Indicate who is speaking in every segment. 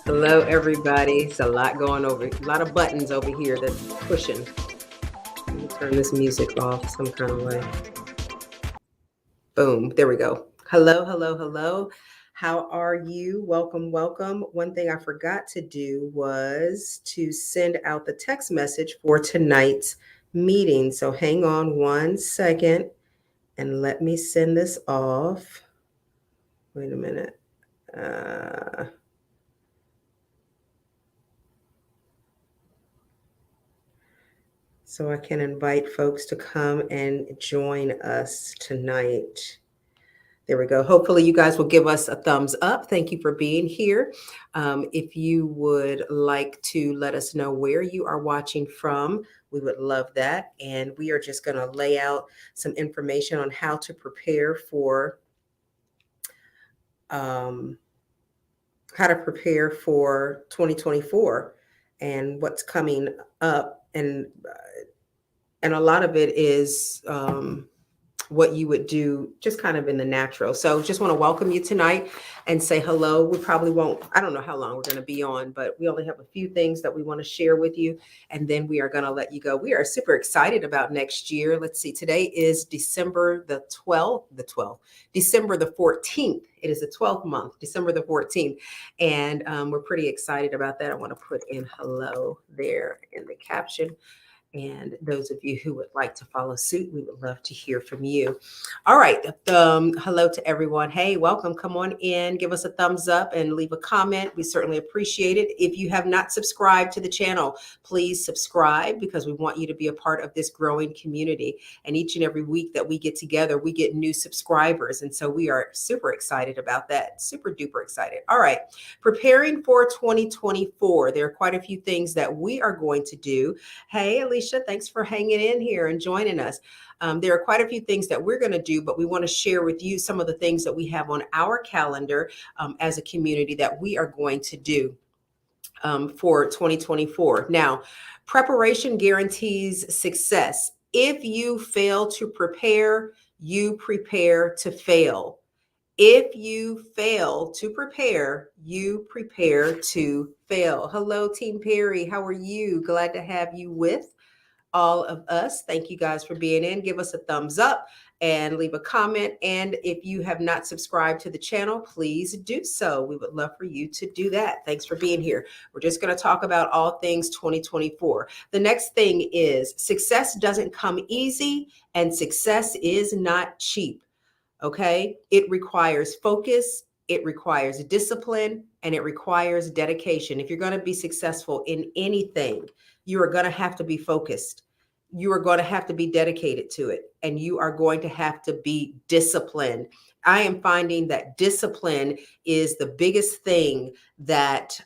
Speaker 1: Hello, everybody. It's a lot going over, a lot of buttons over here that's pushing. Let me turn this music off some kind of way. Boom. There we go. Hello, hello, hello. How are you? Welcome, welcome. One thing I forgot to do was to send out the text message for tonight's meeting. So hang on one second and let me send this off. Wait a minute. So I can invite folks to come and join us tonight. There we go. Hopefully you guys will give us a thumbs up. Thank you for being here. If you would like to let us know where you are watching from, we would love that. And we are just going to lay out some information on how to prepare for 2024 and what's coming up. And a lot of it is what you would do just kind of in the natural. So just want to welcome you tonight and say hello. We probably won't, I don't know how long we're going to be on, but we only have a few things that we want to share with you. And then we are going to let you go. We are super excited about next year. Let's see, today is December the 14th. It is the 12th month, December the 14th. And we're pretty excited about that. I want to put in hello there in the caption. And those of you who would like to follow suit, we would love to hear from you. All right. Hello to everyone. Hey, welcome. Come on in, give us a thumbs up and leave a comment. We certainly appreciate it. If you have not subscribed to the channel, please subscribe because we want you to be a part of this growing community. And each and every week that we get together, we get new subscribers. And so we are super excited about that. Super duper excited. All right. Preparing for 2024. There are quite a few things that we are going to do. Hey, Alicia, thanks for hanging in here and joining us. There are quite a few things that we're going to do, but we want to share with you some of the things that we have on our calendar as a community that we are going to do for 2024. Now, preparation guarantees success. If you fail to prepare, you prepare to fail. If you fail to prepare, you prepare to fail. Hello, Team Perry. How are you? Glad to have you with all of us. Thank you guys for being in. Give us a thumbs up and leave a comment. And if you have not subscribed to the channel, please do so. We would love for you to do that. Thanks for being here. We're just going to talk about all things 2024. The next thing is success doesn't come easy and success is not cheap. Okay. It requires focus. It requires discipline and it requires dedication. If you're going to be successful in anything, you are going to have to be focused. You are going to have to be dedicated to it, and you are going to have to be disciplined. I am finding that discipline is the biggest thing that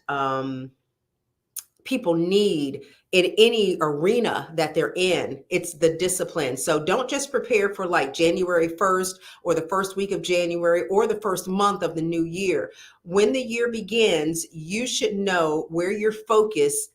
Speaker 1: people need in any arena that they're in. It's the discipline. So don't just prepare for like January 1st or the first week of January or the first month of the new year. When the year begins, you should know where your focus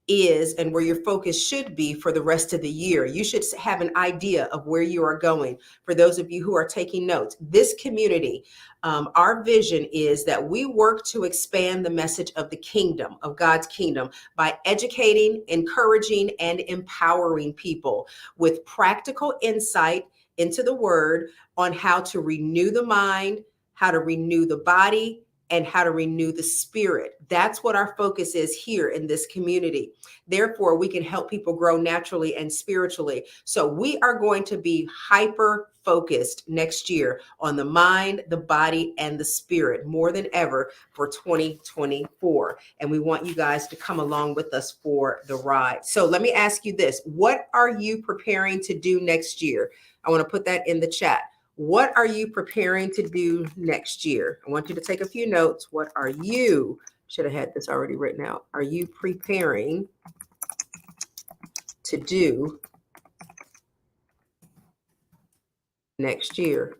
Speaker 1: is and where your focus should be for the rest of the year. You should have an idea of where you are going. For those of you who are taking notes, this community, our vision is that we work to expand the message of the kingdom, of God's kingdom, by educating, encouraging, and empowering people with practical insight into the word on how to renew the mind, how to renew the body, and how to renew the spirit. That's what our focus is here in this community. Therefore, we can help people grow naturally and spiritually. So we are going to be hyper focused next year on the mind, the body, and the spirit more than ever for 2024. And we want you guys to come along with us for the ride. So let me ask you this. What are you preparing to do next year? I want to put that in the chat. What are you preparing to do next year? I want you to take a few notes. What are you, should have had this already written out. Are you preparing to do next year?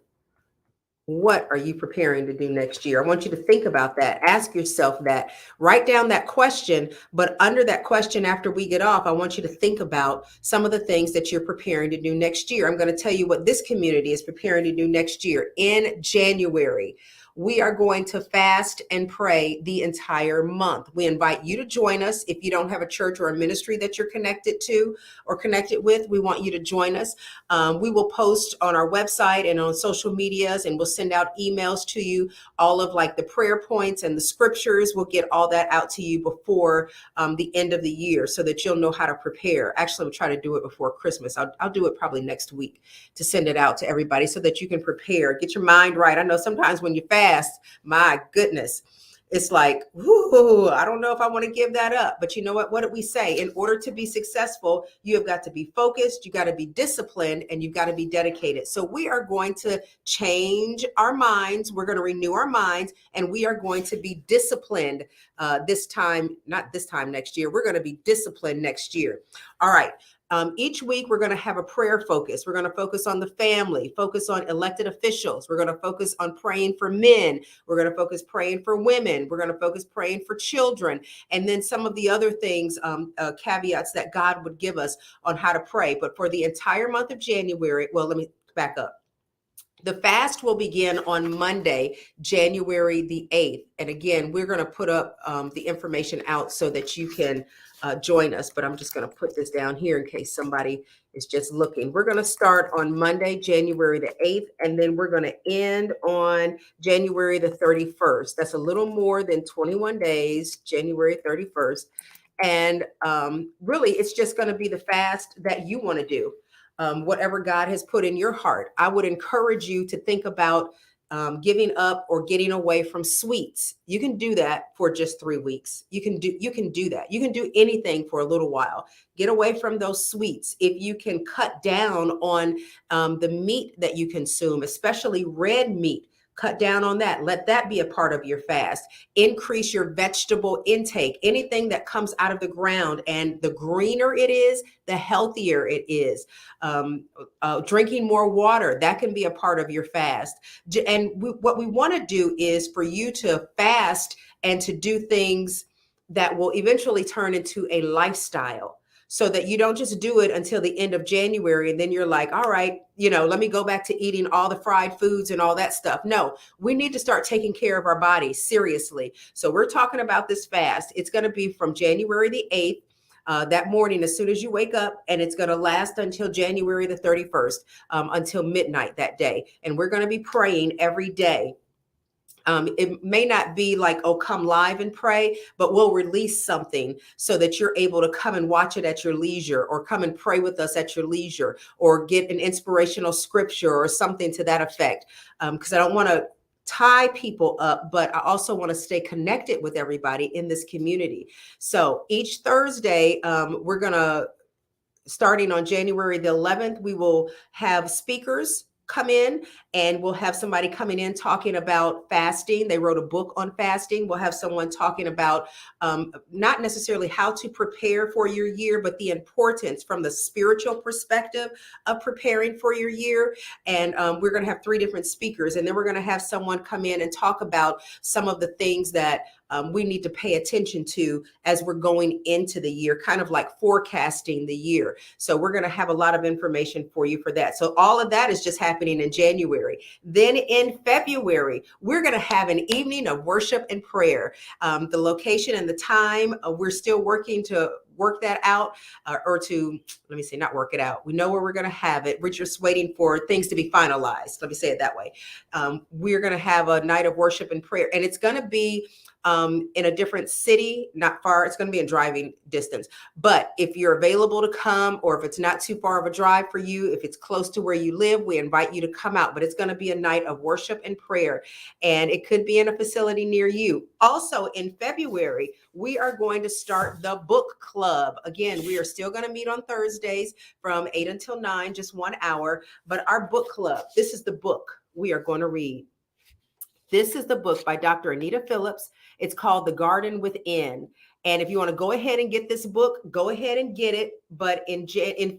Speaker 1: What are you preparing to do next year? I want you to think about that. Ask yourself that. Write down that question. But under that question, after we get off, I want you to think about some of the things that you're preparing to do next year. I'm going to tell you what this community is preparing to do next year in January. We are going to fast and pray the entire month. We invite you to join us. If you don't have a church or a ministry that you're connected to or connected with, we want you to join us. We will post on our website and on social medias, and we'll send out emails to you, all of like the prayer points and the scriptures. We'll get all that out to you before the end of the year so that you'll know how to prepare. Actually, we'll try to do it before Christmas. I'll do it probably next week to send it out to everybody so that you can prepare, get your mind right. I know sometimes when you fast, my goodness, it's like, whoo, I don't know if I want to give that up. But you know what? What did we say? In order to be successful, you have got to be focused, you got to be disciplined, and you've got to be dedicated. So we are going to change our minds. We're going to renew our minds, and we are going to be disciplined this time, not this time next year. We're going to be disciplined next year. All right. Each week, we're going to have a prayer focus. We're going to focus on the family, focus on elected officials. We're going to focus on praying for men. We're going to focus praying for women. We're going to focus praying for children. And then some of the other things, caveats that God would give us on how to pray. But for the entire month of January, well, let me back up. The fast will begin on Monday, January the 8th. And again, we're going to put up the information out so that you can join us. But I'm just going to put this down here in case somebody is just looking. We're going to start on Monday, January the 8th, and then we're going to end on January the 31st. That's a little more than 21 days, January 31st. And really, it's just going to be the fast that you want to do. Whatever God has put in your heart. I would encourage you to think about giving up or getting away from sweets. You can do that for just 3 weeks. You can do that. You can do anything for a little while. Get away from those sweets. If you can cut down on the meat that you consume, especially red meat, cut down on that. Let that be a part of your fast. Increase your vegetable intake. Anything that comes out of the ground, and the greener it is, the healthier it is. Drinking more water, that can be a part of your fast. And what we want to do is for you to fast and to do things that will eventually turn into a lifestyle, so that you don't just do it until the end of January and then you're like, all right, let me go back to eating all the fried foods and all that stuff. No, we need to start taking care of our bodies seriously. So we're talking about this fast. It's going to be from January the 8th, that morning as soon as you wake up, and it's going to last until January the 31st, until midnight that day. And we're going to be praying every day. It may not be like, oh, come live and pray, but we'll release something so that you're able to come and watch it at your leisure, or come and pray with us at your leisure, or get an inspirational scripture or something to that effect. Because I don't want to tie people up, but I also want to stay connected with everybody in this community. So each Thursday, we're going to, starting on January the 11th, we will have speakers come in, and we'll have somebody coming in talking about fasting. They wrote a book on fasting. We'll have someone talking about not necessarily how to prepare for your year, but the importance from the spiritual perspective of preparing for your year. And we're going to have 3 different speakers, and then we're going to have someone come in and talk about some of the things that we need to pay attention to as we're going into the year, kind of like forecasting the year. So we're going to have a lot of information for you for that. So all of that is just happening in January. Then in February, we're going to have an evening of worship and prayer. The location and the time, we're still working to work that out, or to, let me say, not work it out. We know where we're going to have it. We're just waiting for things to be finalized. Let me say it that way. We're going to have a night of worship and prayer, and it's going to be in a different city, not far. It's going to be in driving distance. But if you're available to come, or if it's not too far of a drive for you, if it's close to where you live, we invite you to come out. But it's going to be a night of worship and prayer, and it could be in a facility near you. Also in February, we are going to start the book club. Again, we are still going to meet on Thursdays from 8 until 9, just 1 hour. But our book club, this is the book we are going to read. This is the book by Dr. Anita Phillips. It's called The Garden Within. And if you want to go ahead and get this book, go ahead and get it. But in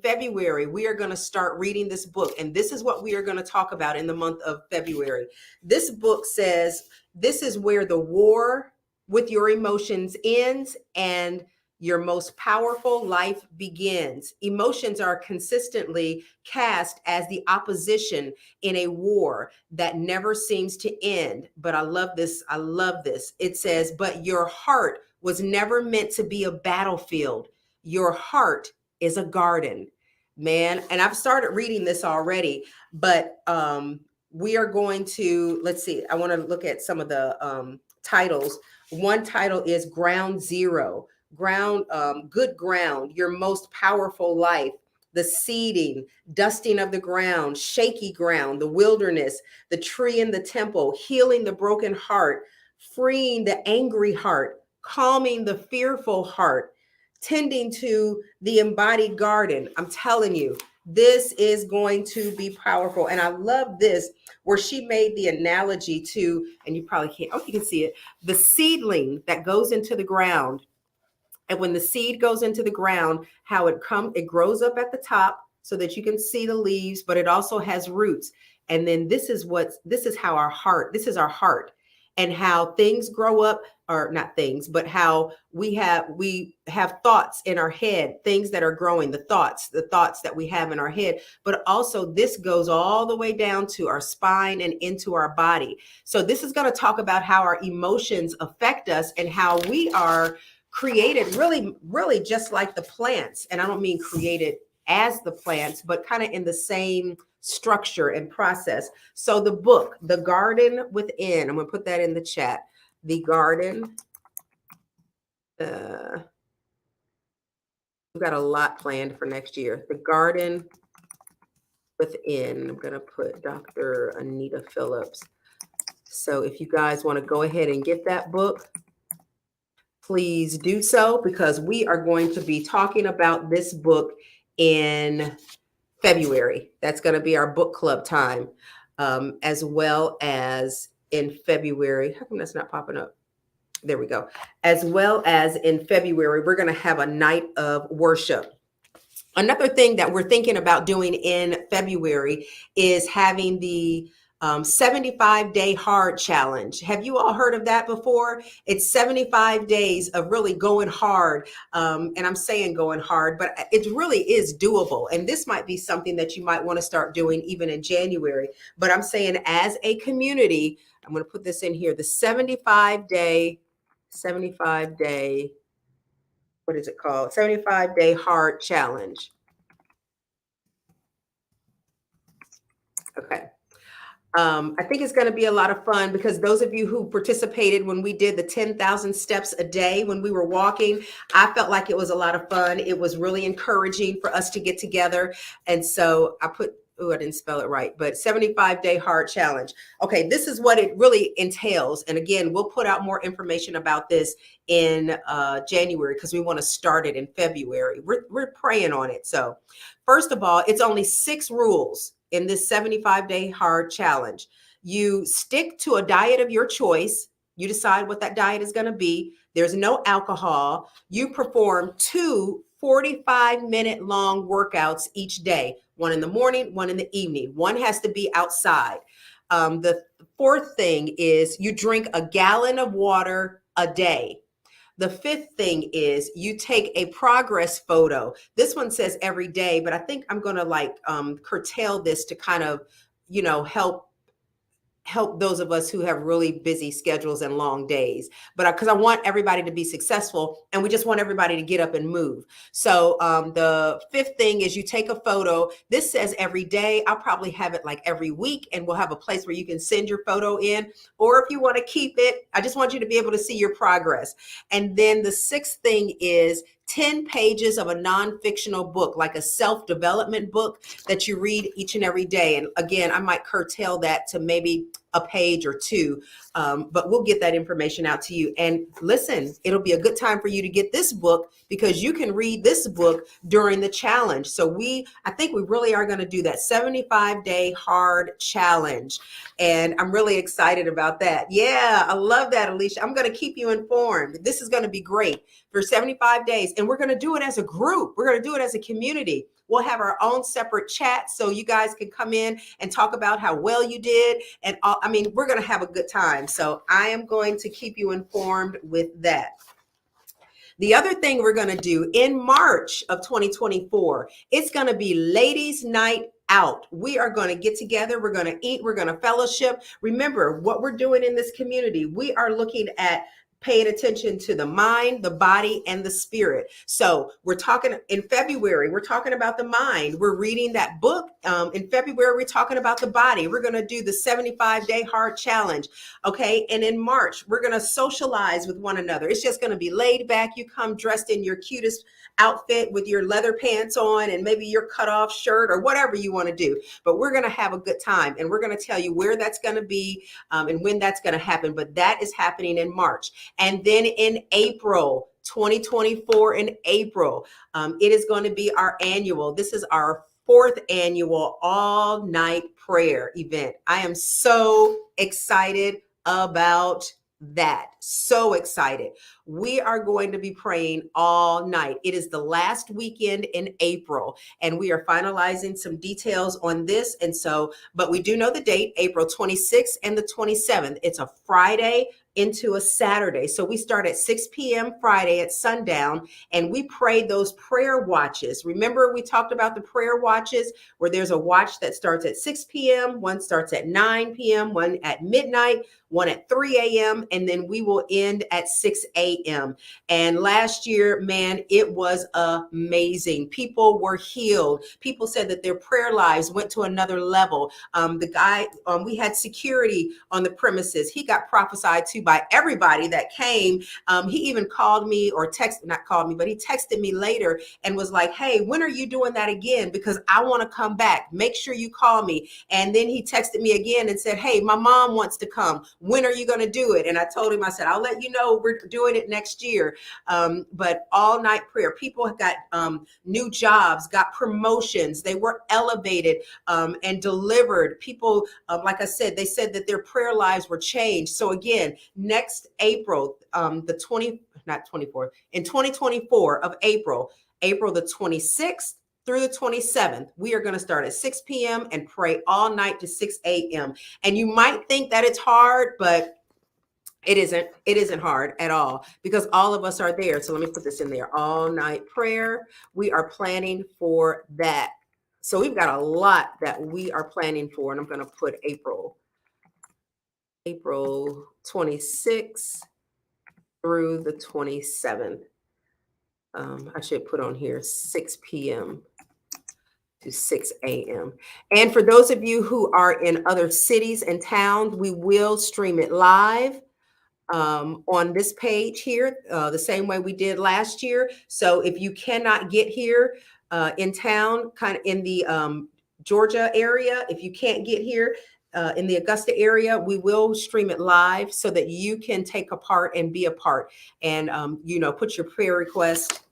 Speaker 1: February, we are going to start reading this book. And this is what we are going to talk about in the month of February. This book says, this is where the war with your emotions ends, and your most powerful life begins. Emotions are consistently cast as the opposition in a war that never seems to end. But I love this. I love this. It says, but your heart was never meant to be a battlefield. Your heart is a garden, man. And I've started reading this already, but we are going to, let's see, I want to look at some of the titles. One title is Ground Zero, good ground, your most powerful life, the seeding, dusting of the ground, shaky ground, the wilderness, the tree in the temple, healing the broken heart, freeing the angry heart, calming the fearful heart, tending to the embodied garden. I'm telling you, this is going to be powerful. And I love this, where she made the analogy to, and you probably can't, oh, you can see it, the seedling that goes into the ground. And when the seed goes into the ground, how it grows up at the top so that you can see the leaves, but it also has roots. And then this is how this is our heart, and how things grow up, or not things, but how we have thoughts in our head, things that are growing, the thoughts that we have in our head, but also this goes all the way down to our spine and into our body. So this is going to talk about how our emotions affect us and how we are created really just like the plants. And I don't mean created as the plants, but kind of in the same structure and process. So the book, The Garden Within, I'm going to put that in the chat. The Garden. We've got a lot planned for next year. The Garden Within. I'm going to put Dr. Anita Phillips. So if you guys want to go ahead and get that book, please do so, because we are going to be talking about this book in February. That's going to be our book club time, as well as in February. How come that's not popping up? There we go. As well as in February, we're going to have a night of worship. Another thing that we're thinking about doing in February is having the 75-day hard challenge. Have you all heard of that before? It's 75 days of really going hard. And I'm saying going hard, but it really is doable. And this might be something that you might want to start doing even in January. But I'm saying as a community, I'm going to put this in here, the 75-day, what is it called? 75-day hard challenge. Okay. I think it's going to be a lot of fun, because those of you who participated when we did the 10,000 steps a day when we were walking, I felt like it was a lot of fun. It was really encouraging for us to get together. And so I put, I didn't spell it right, but 75-day hard challenge. Okay, this is what it really entails. And again, we'll put out more information about this in January, because we want to start it in February. We're praying on it. So first of all, it's only 6 rules in this 75-day hard challenge. You stick to a diet of your choice. You decide what that diet is going to be. There's no alcohol. You perform 2 45-minute long workouts each day, one in the morning, one in the evening. One has to be outside. The 4th thing is you drink a gallon of water a day. The 5th thing is you take a progress photo. This one says every day, but I think I'm going to curtail this to kind of, help those of us who have really busy schedules and long days, but because I want everybody to be successful, and we just want everybody to get up and move. So the 5th thing is you take a photo. This says every day. I'll probably have it like every week, and we'll have a place where you can send your photo in, or if you want to keep it, I just want you to be able to see your progress. And then the 6th thing is 10 pages of a non-fictional book, like a self-development book that you read each and every day. And again, I might curtail that to maybe a page or 2, but we'll get that information out to you. And listen, it'll be a good time for you to get this book, because you can read this book during the challenge. So I think we really are going to do that 75-day hard challenge. And I'm really excited about that. Yeah, I love that, Alicia. I'm going to keep you informed. This is going to be great for 75 days. And we're going to do it as a group. We're going to do it as a community. We'll have our own separate chat, so you guys can come in and talk about how well you did. And we're going to have a good time. So I am going to keep you informed with that. The other thing we're going to do in March of 2024, it's going to be Ladies Night Out. We are going to get together. We're going to eat. We're going to fellowship. Remember what we're doing in this community. We are looking at paying attention to the mind, the body, and the spirit. So we're talking in February, we're talking about the mind. We're reading that book. In February, we're talking about the body. We're going to do the 75-day hard challenge. Okay. And in March, we're going to socialize with one another. It's just going to be laid back. You come dressed in your cutest outfit with your leather pants on and maybe your cutoff shirt or whatever you want to do. But we're going to have a good time, and we're going to tell you where that's going to be and when that's going to happen. But that is happening in March. And then in April, 2024 in April, it is going to be our annual. This is our 4th annual all night prayer event. I am so excited about that. So excited. We are going to be praying all night. It is the last weekend in April, and we are finalizing some details on this. And so, but we do know the date, April 26th and the 27th. It's a Friday into a Saturday. So we start at 6 p.m. Friday at sundown, and we pray those prayer watches. Remember, we talked about the prayer watches where there's a watch that starts at 6 p.m., one starts at 9 p.m., one at midnight, one at 3 a.m., and then we will end at 6 a.m. And last year, man, it was amazing. People were healed. People said that their prayer lives went to another level. We had security on the premises. He got prophesied to by everybody that came. He even called me or not called me, but he texted me later and was like, hey, when are you doing that again? Because I want to come back. Make sure you call me. And then he texted me again and said, hey, my mom wants to come. When are you going to do it? And I told him, I said, I'll let you know we're doing it next year. But all night prayer, people got new jobs, got promotions. They were elevated and delivered. People, like I said, they said that their prayer lives were changed. So again, next April, in 2024 of April the 26th through the 27th, we are going to start at 6 p.m. and pray all night to 6 a.m. And you might think that it's hard, but it isn't. It isn't hard at all because all of us are there. So let me put this in there. All night prayer. We are planning for that. So we've got a lot that we are planning for, and I'm going to put April 26th through the 27th. I should put on here 6 p.m. to 6 a.m. And for those of you who are in other cities and towns, we will stream it live on this page here, the same way we did last year. So if you cannot get here in town, kind of in the Georgia area, if you can't get here in the Augusta area, we will stream it live so that you can take a part and be a part and, put your prayer request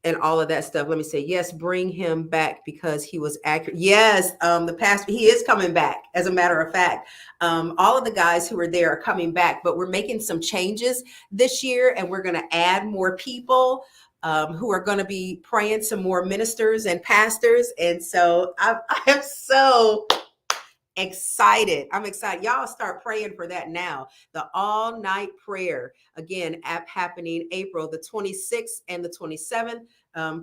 Speaker 1: and all of that stuff. Let me say, yes, bring him back because he was accurate. Yes, the pastor, he is coming back. As a matter of fact, all of the guys who are there are coming back, but we're making some changes this year, and we're going to add more people who are going to be praying, some more ministers and pastors. And so I am so excited. I'm excited. Y'all start praying for that now. The all night prayer, again, happening April the 26th and the 27th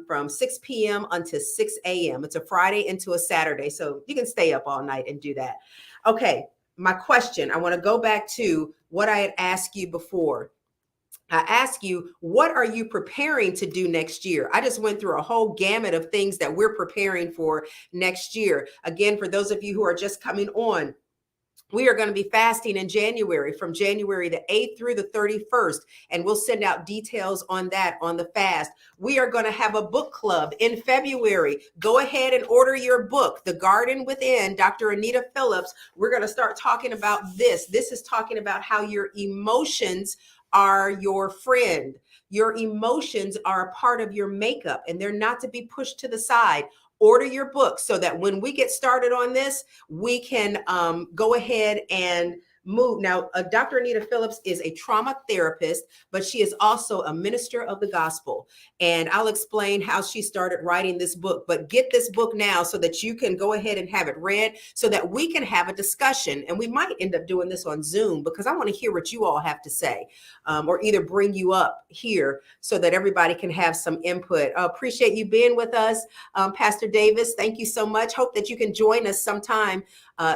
Speaker 1: from 6 p.m. until 6 a.m. It's a Friday into a Saturday. So you can stay up all night and do that. Okay. My question, I want to go back to what I had asked you before. I ask you, what are you preparing to do next year? I just went through a whole gamut of things that we're preparing for next year. Again, for those of you who are just coming on, we are going to be fasting in January, from January the 8th through the 31st, and we'll send out details on that on the fast. We are going to have a book club in February. Go ahead and order your book, The Garden Within, Dr. Anita Phillips. We're going to start talking about this. This is talking about how your emotions are your friend. Your emotions are a part of your makeup, and they're not to be pushed to the side. Order your book so that when we get started on this, we can go ahead and move. Now, Dr. Anita Phillips is a trauma therapist, but she is also a minister of the gospel. And I'll explain how she started writing this book. But get this book now so that you can go ahead and have it read so that we can have a discussion. And we might end up doing this on Zoom because I want to hear what you all have to say, or either bring you up here so that everybody can have some input. I appreciate you being with us, Pastor Davis. Thank you so much. Hope that you can join us sometime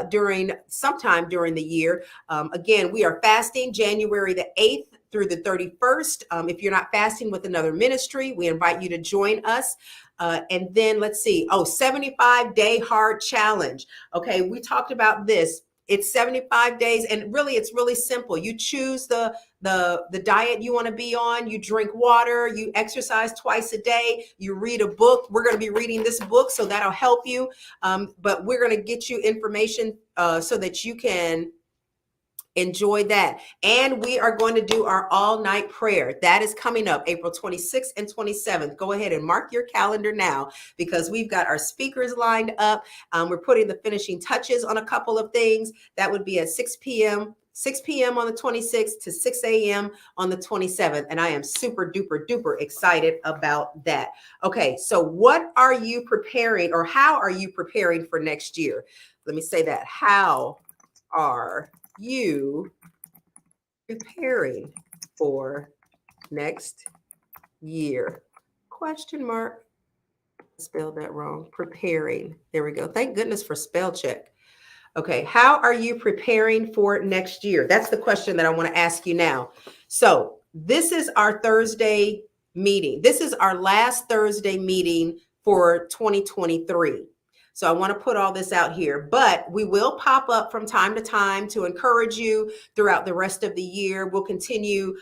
Speaker 1: during the year. Again, we are fasting January the 8th through the 31st. If you're not fasting with another ministry, we invite you to join us. And then let's see. 75-day hard challenge. Okay, we talked about this. It's 75 days, and really, it's really simple. You choose the diet you want to be on. You drink water. You exercise twice a day. You read a book. We're going to be reading this book, so that'll help you. But we're going to get you information so that you can enjoy that. And we are going to do our all-night prayer. That is coming up April 26th and 27th. Go ahead and mark your calendar now because we've got our speakers lined up. We're putting the finishing touches on a couple of things. That would be at 6 p.m. on the 26th to 6 a.m. on the 27th. And I am super duper duper excited about that. Okay, so what are you preparing, or how are you preparing for next year? Let me say that. How are you preparing for next year? Question mark. Spelled that wrong. Preparing. There we go. Thank goodness for spell check. Okay. How are you preparing for next year? That's the question that I want to ask you now. So this is our Thursday meeting. This is our last Thursday meeting for 2023. So I want to put all this out here, but we will pop up from time to time to encourage you throughout the rest of the year. We'll continue.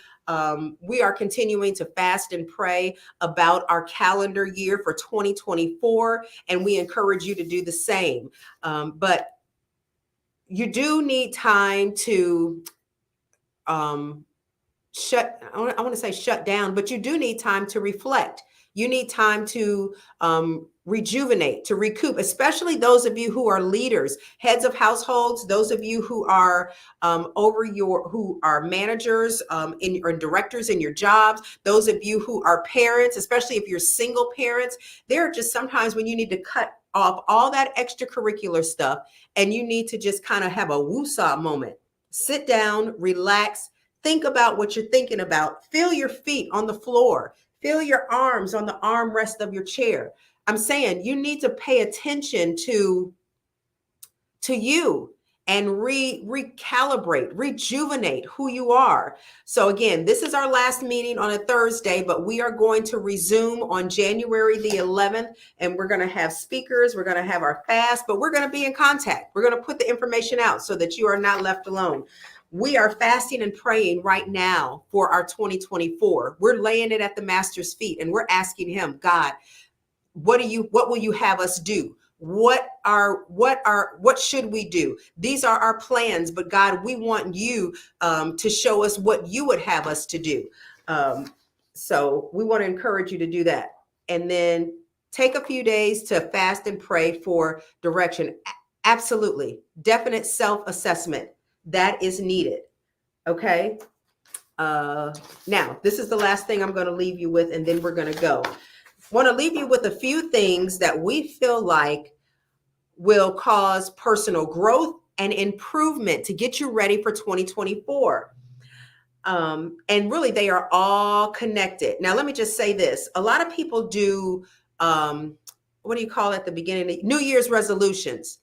Speaker 1: We are continuing to fast and pray about our calendar year for 2024, and we encourage you to do the same. But you do need time to shut down, but you do need time to reflect. You need time to rejuvenate, to recoup, especially those of you who are leaders, heads of households, those of you who are who are managers or directors in your jobs, those of you who are parents, especially if you're single parents. There are just sometimes when you need to cut off all that extracurricular stuff and you need to just kind of have a woosah moment. Sit down, relax, think about what you're thinking about, feel your feet on the floor, feel your arms on the armrest of your chair. I'm saying you need to pay attention to you and recalibrate, rejuvenate who you are. So again, this is our last meeting on a Thursday, but we are going to resume on January the 11th, and we're going to have speakers. We're going to have our fast, but we're going to be in contact. We're going to put the information out so that you are not left alone. We are fasting and praying right now for our 2024. We're laying it at the Master's feet and we're asking him, God, what will you have us do? What should we do? These are our plans, but God, we want you to show us what you would have us to do. So we want to encourage you to do that. And then take a few days to fast and pray for direction. Absolutely. Definite self-assessment. That is needed. Okay. Now, this is the last thing I'm going to leave you with, and then we're going to go. Want to leave you with a few things that we feel like will cause personal growth and improvement to get you ready for 2024. And really, they are all connected. Now, let me just say this. A lot of people do, what do you call it at the beginning? New Year's resolutions.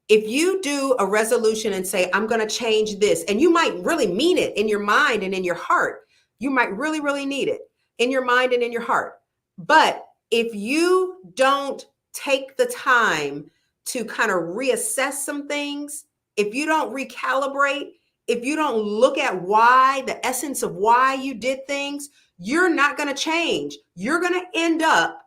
Speaker 1: If you do a resolution and say, I'm going to change this, and you might really mean it in your mind and in your heart, you might really, really need it in your mind and in your heart. But if you don't take the time to kind of reassess some things, if you don't recalibrate, if you don't look at why, the essence of why you did things, you're not going to change. You're going to end up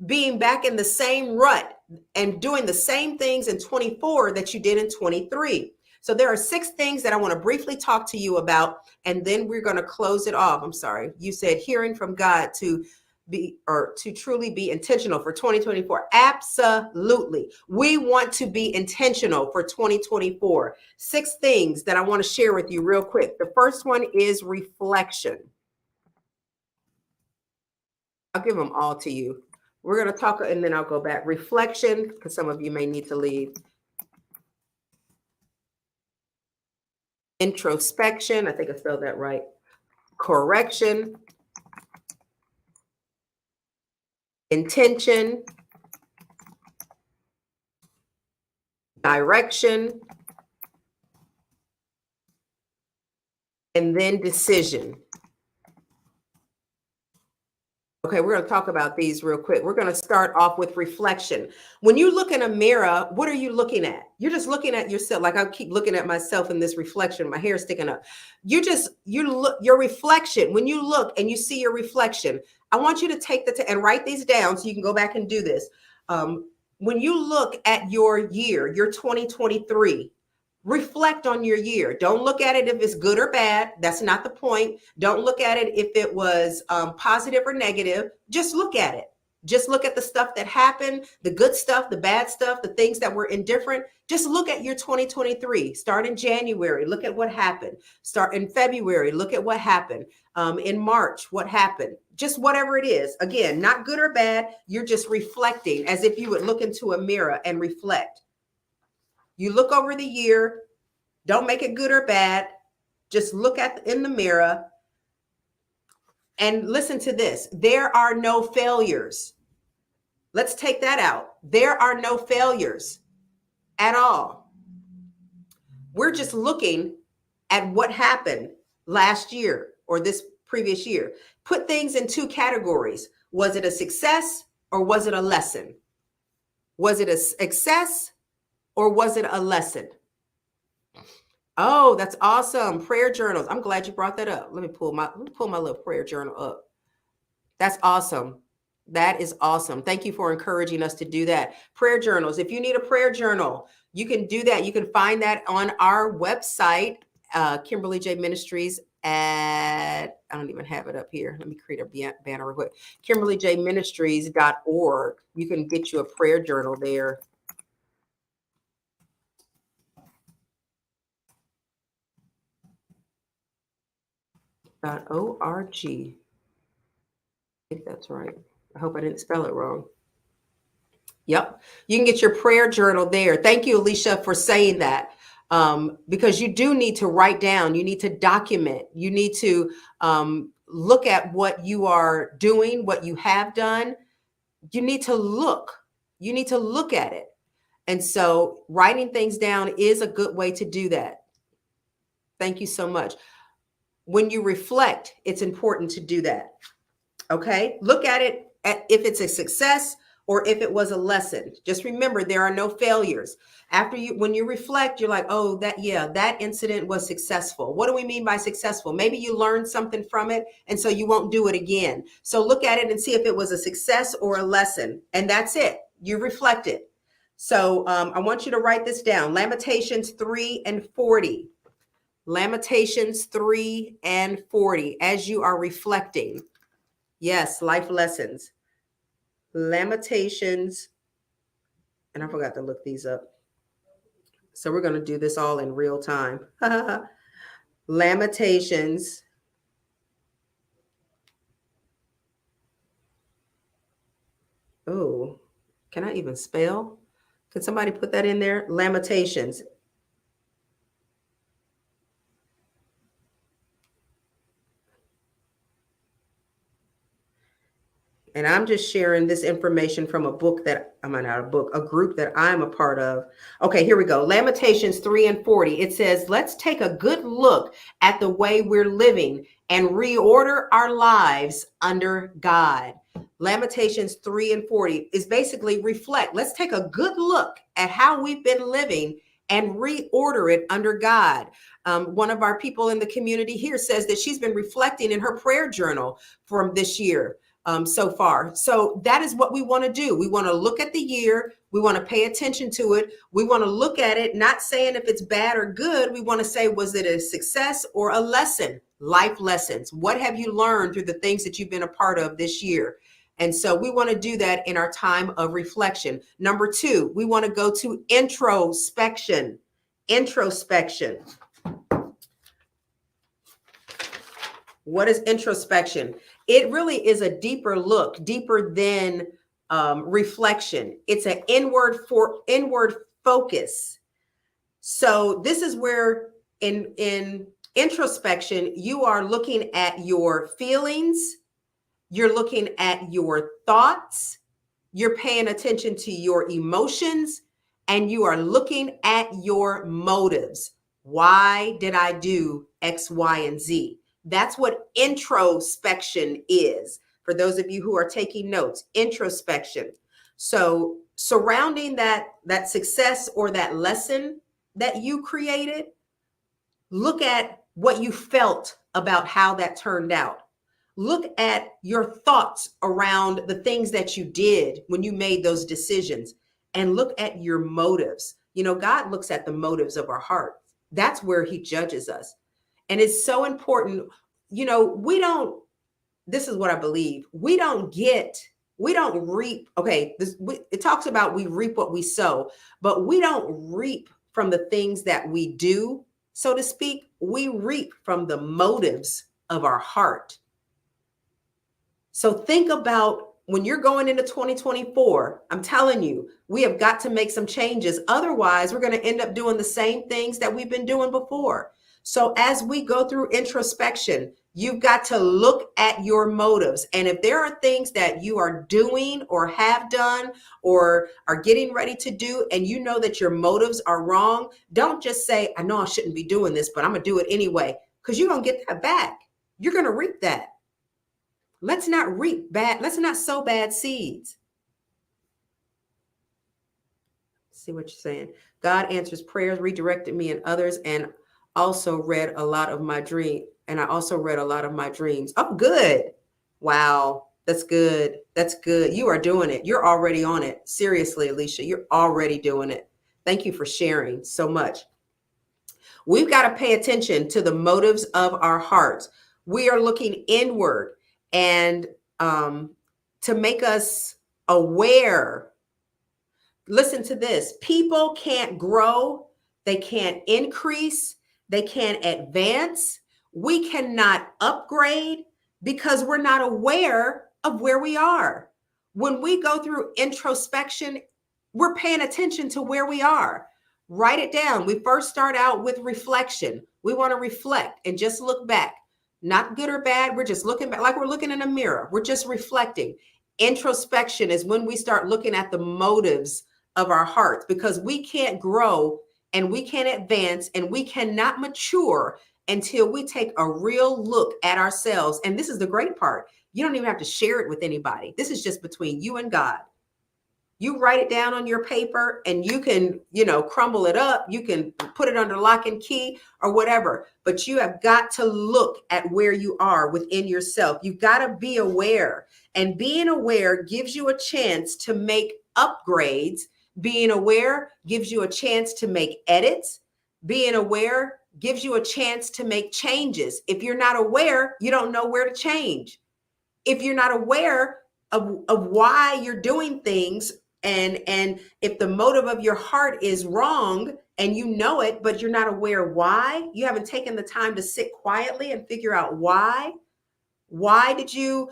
Speaker 1: being back in the same rut and doing the same things in 24 that you did in 23. So there are 6 things that I want to briefly talk to you about, and then we're going to close it off. I'm sorry. You said hearing from God to to truly be intentional for 2024? Absolutely. We want to be intentional for 2024. 6 things that I want to share with you real quick. The first one is reflection. I'll give them all to you. We're going to talk and then I'll go back. Reflection, because some of you may need to leave. Introspection, I think I spelled that right. Correction. Intention. Direction. And then decision. Okay, we're going to talk about these real quick. We're going to start off with reflection. When you look in a mirror, what are you looking at? You're just looking at yourself. Like I keep looking at myself in this reflection, my hair sticking up. You look your reflection. When you look and you see your reflection, I want you to take and write these down so you can go back and do this. When you look at your year, your 2023, reflect on your year. Don't look at it if it's good or bad. That's not the point. Don't look at it if it was positive or negative. Just look at it. Just look at the stuff that happened, the good stuff, the bad stuff, the things that were indifferent. Just look at your 2023. Start in January. Look at what happened. Start in February. Look at what happened. In March, what happened. Just whatever it is. Again, not good or bad. You're just reflecting as if you would look into a mirror and reflect. You look over the year, don't make it good or bad. Just look in the mirror and listen to this. There are no failures. Let's take that out. There are no failures at all. We're just looking at what happened last year or this previous year. Put things in 2 categories. Was it a success or was it a lesson? Was it a success? Or was it a lesson? Oh, that's awesome. Prayer journals. I'm glad you brought that up. Let me pull my little prayer journal up. That's awesome. That is awesome. Thank you for encouraging us to do that. Prayer journals. If you need a prayer journal, you can do that. You can find that on our website, KimberelyJMinistries I don't even have it up here. Let me create a banner real quick. KimberelyJMinistries.org. You can get you a prayer journal there. .org. I think that's right. I hope I didn't spell it wrong. Yep. You can get your prayer journal there. Thank you, Alicia, for saying that. Because you do need to write down, you need to document, you need to look at what you are doing, what you have done. You need to look at it. And so writing things down is a good way to do that. Thank you so much. When you reflect, it's important to do that. Okay. Look at it if it's a success or if it was a lesson. Just remember, there are no failures. When you reflect, you're like, oh, that incident was successful. What do we mean by successful? Maybe you learned something from it, and so you won't do it again. So look at it and see if it was a success or a lesson. And that's it. You reflected. So I want you to write this down. Lamentations 3:40. Lamentations 3:40. As you are reflecting. Yes, life lessons. Lamentations. And I forgot to look these up. So we're going to do this all in real time. Lamentations. Oh, can I even spell? Can somebody put that in there? Lamentations. And I'm just sharing this information from a group that I'm a part of. Okay, here we go. Lamentations 3:40. It says, let's take a good look at the way we're living and reorder our lives under God. Lamentations 3:40 is basically reflect. Let's take a good look at how we've been living and reorder it under God. One of our people in the community here says that she's been reflecting in her prayer journal from this year. So far. So that is what we want to do. We want to look at the year. We want to pay attention to it. We want to look at it, not saying if it's bad or good. We want to say, was it a success or a lesson? Life lessons. What have you learned through the things that you've been a part of this year? And so we want to do that in our time of reflection. Number 2, we want to go to introspection. Introspection. What is introspection? It really is a deeper look, deeper than reflection. It's an inward focus. So this is where in introspection, you are looking at your feelings, you're looking at your thoughts, you're paying attention to your emotions, and you are looking at your motives. Why did I do X, Y, and Z? That's what introspection is. For those of you who are taking notes, introspection. So surrounding that success or that lesson that you created, look at what you felt about how that turned out. Look at your thoughts around the things that you did when you made those decisions, and look at your motives. You know, God looks at the motives of our heart. That's where he judges us. And it's so important. You know, this is what I believe. We don't reap. Okay. It talks about we reap what we sow, but we don't reap from the things that we do, so to speak. We reap from the motives of our heart. So think about when you're going into 2024, I'm telling you, we have got to make some changes. Otherwise, we're going to end up doing the same things that we've been doing before. So as we go through introspection, you've got to look at your motives. And if there are things that you are doing or have done or are getting ready to do, and you know that your motives are wrong, don't just say, I know I shouldn't be doing this, but I'm going to do it anyway, because you're going to get that back. You're going to reap that. Let's not sow bad seeds. See what you're saying. God answers prayers, redirected me and others, and also read a lot of my dreams. Oh, good. Wow. That's good. That's good. You are doing it. You're already on it. Seriously, Alicia, you're already doing it. Thank you for sharing so much. We've got to pay attention to the motives of our hearts. We are looking inward, and to make us aware. Listen to this. People can't grow. They can't increase. They can't advance. We cannot upgrade because we're not aware of where we are. When we go through introspection, we're paying attention to where we are. Write it down. We first start out with reflection. We want to reflect and just look back. Not good or bad. We're just looking back like we're looking in a mirror. We're just reflecting. Introspection is when we start looking at the motives of our hearts, because we can't grow and we can't advance and we cannot mature until we take a real look at ourselves. And this is the great part. You don't even have to share it with anybody. This is just between you and God. You write it down on your paper and you can, crumble it up. You can put it under lock and key or whatever, but you have got to look at where you are within yourself. You've got to be aware, and being aware gives you a chance to make upgrades. Being aware gives you a chance to make edits. Being aware gives you a chance to make changes. If you're not aware, you don't know where to change. If you're not aware of why you're doing things, and if the motive of your heart is wrong and you know it, but you're not aware why, you haven't taken the time to sit quietly and figure out why did you,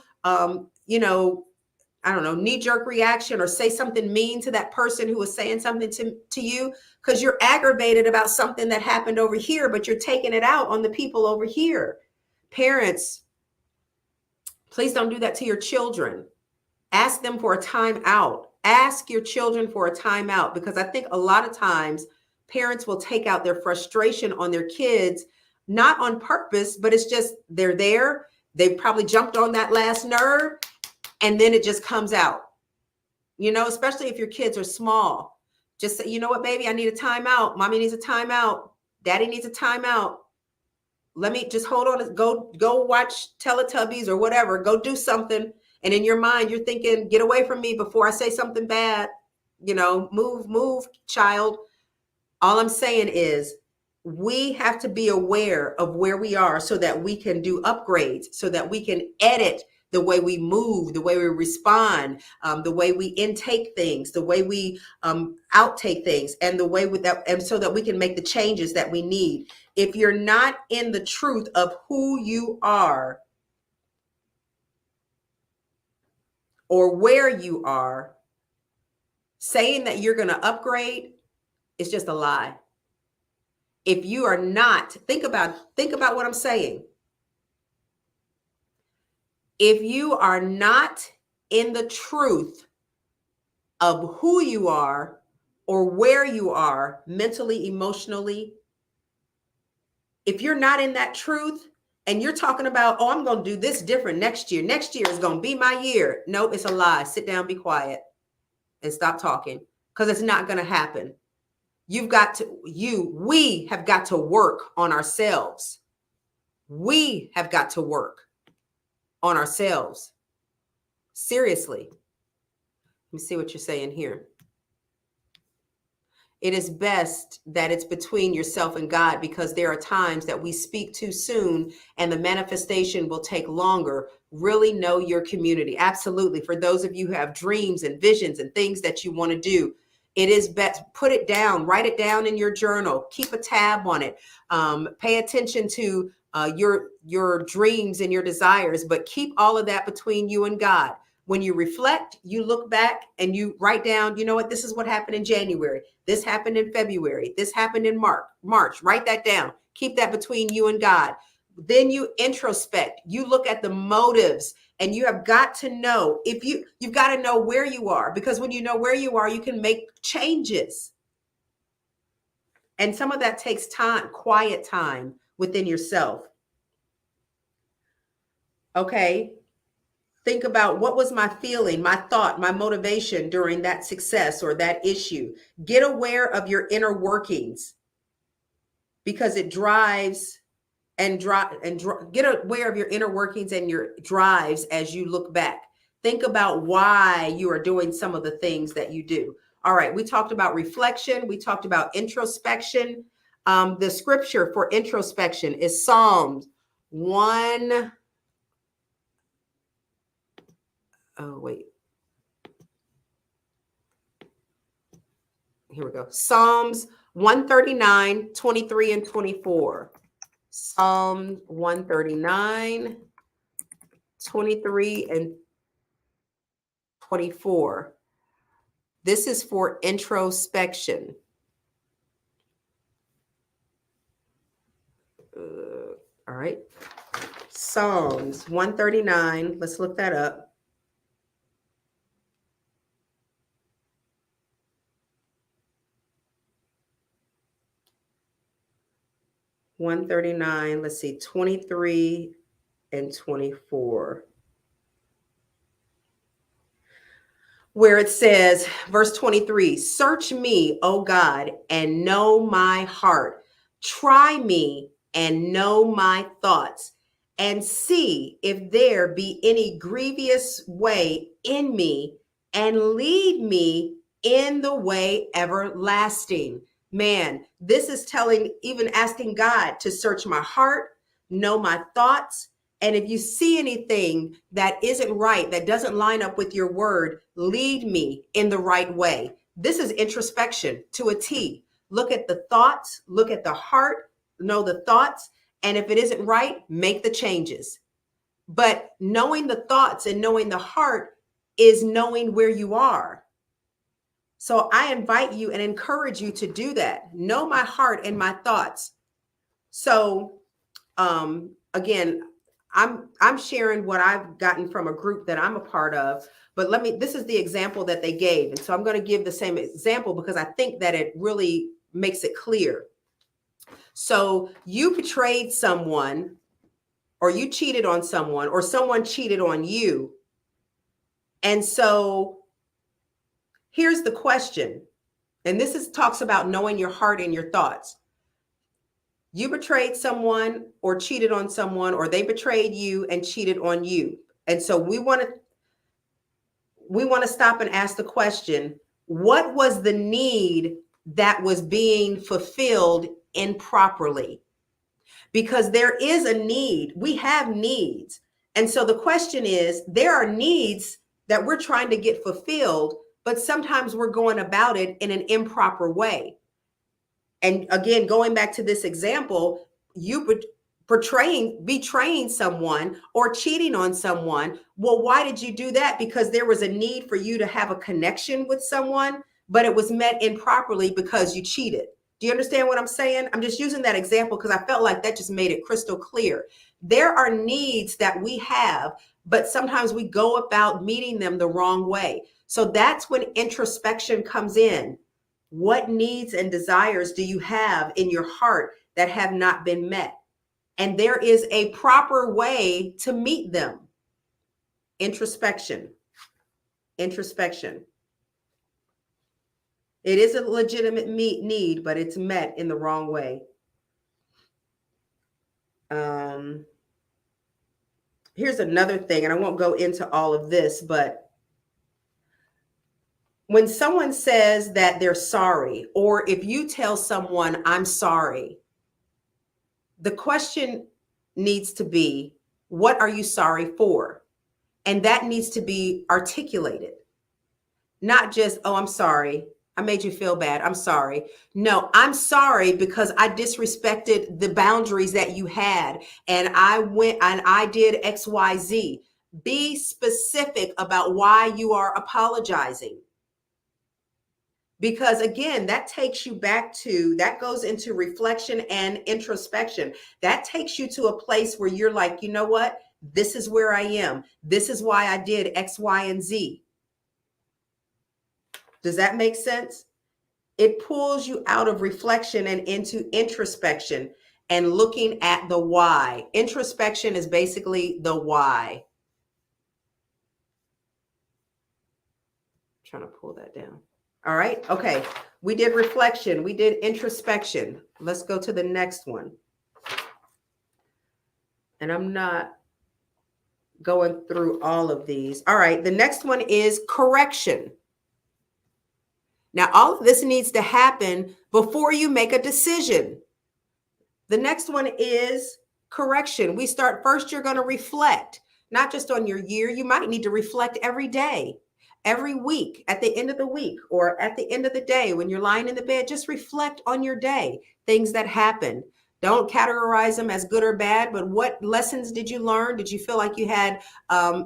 Speaker 1: knee-jerk reaction or say something mean to that person who was saying something to you, because you're aggravated about something that happened over here, but you're taking it out on the people over here. Parents, please don't do that to your children. Ask them for a time out. Ask your children for a time out, because I think a lot of times parents will take out their frustration on their kids, not on purpose, but it's just they're there. They probably jumped on that last nerve, and then it just comes out. Especially if your kids are small. Just say, you know what, baby, I need a timeout. Mommy needs a timeout. Daddy needs a timeout. Let me just hold on. Go watch Teletubbies or whatever. Go do something. And in your mind, you're thinking, get away from me before I say something bad. move, child. All I'm saying is we have to be aware of where we are so that we can do upgrades, so that we can edit the way we move, the way we respond, the way we intake things, the way we outtake things, and the way with that, and so that we can make the changes that we need. If you're not in the truth of who you are or where you are, saying that you're going to upgrade is just a lie. If you are not, think about what I'm saying. If you are not in the truth of who you are or where you are mentally, emotionally, if you're not in that truth and you're talking about, oh, I'm going to do this different next year. Next year is going to be my year. No, it's a lie. Sit down, be quiet, and stop talking, because it's not going to happen. We have got to work on ourselves. We have got to work on ourselves. Seriously. Let me see what you're saying here. It is best that it's between yourself and God, because there are times that we speak too soon and the manifestation will take longer. Really know your community. Absolutely. For those of you who have dreams and visions and things that you want to do, it is best, put it down, write it down in your journal, keep a tab on it, pay attention to your dreams and your desires, but keep all of that between you and God. When you reflect, you look back and you write down, you know what, this is what happened in January. This happened in February. This happened in March. Write that down. Keep that between you and God. Then you introspect. You look at the motives, and you have got to know, you've got to know where you are, because when you know where you are, you can make changes. And some of that takes time, quiet time within yourself. Okay. Think about, what was my feeling, my thought, my motivation during that success or that issue. Get aware of your inner workings, because it drives get aware of your inner workings and your drives as you look back. Think about why you are doing some of the things that you do. All right, we talked about reflection. We talked about introspection. The scripture for introspection is Psalms 1. Oh, wait. Here we go. Psalms 139, 23 and 24. Psalm 139, 23 and 24. This is for introspection. All right. Psalms 139. Let's look that up. Let's see, 23 and 24. Where it says, verse 23, search me, O God, and know my heart. Try me and know my thoughts, and see if there be any grievous way in me, and lead me in the way everlasting. Man, this is even asking God to search my heart, know my thoughts. And if you see anything that isn't right, that doesn't line up with your word, lead me in the right way. This is introspection to a T. Look at the thoughts, look at the heart, know the thoughts. And if it isn't right, make the changes. But knowing the thoughts and knowing the heart is knowing where you are. So I invite you and encourage you to do that. Know my heart and my thoughts. So again, I'm sharing what I've gotten from a group that I'm a part of, but this is the example that they gave. And so I'm going to give the same example because I think that it really makes it clear. So you betrayed someone, or you cheated on someone, or someone cheated on you. And so here's the question. And this talks about knowing your heart and your thoughts. You betrayed someone or cheated on someone, or they betrayed you and cheated on you. And so we want to stop and ask the question, What was the need that was being fulfilled improperly? Because there is a need. We have needs. And so the question is, there are needs that we're trying to get fulfilled, but sometimes we're going about it in an improper way. And again, going back to this example, you would betraying someone or cheating on someone. Well, why did you do that? Because there was a need for you to have a connection with someone, but it was met improperly because you cheated. Do you understand what I'm saying? I'm just using that example because I felt like that just made it crystal clear. There are needs that we have, but sometimes we go about meeting them the wrong way. So that's when introspection comes in. What needs and desires do you have in your heart that have not been met? And there is a proper way to meet them. Introspection. Introspection. It is a legitimate need, but it's met in the wrong way. Here's another thing, and I won't go into all of this, but when someone says that they're sorry, or if you tell someone, I'm sorry, the question needs to be, what are you sorry for? And that needs to be articulated. Not just, oh, I'm sorry. I made you feel bad. I'm sorry. No, I'm sorry because I disrespected the boundaries that you had. And I went and I did X, Y, Z. Be specific about why you are apologizing. Because again, that takes you back to, that goes into reflection and introspection. That takes you to a place where you're like, you know what? This is where I am. This is why I did X, Y, and Z. Does that make sense? It pulls you out of reflection and into introspection and looking at the why. Introspection is basically the why. I'm trying to pull that down. All right. Okay. We did reflection. We did introspection. Let's go to the next one. And I'm not going through all of these. All right. The next one is correction. Now, all of this needs to happen before you make a decision. The next one is correction. We start first, you're going to reflect, not just on your year. You might need to reflect every day. Every week, at the end of the week or at the end of the day, when you're lying in the bed, just reflect on your day, things that happen. Don't categorize them as good or bad, but what lessons did you learn? Did you feel like you had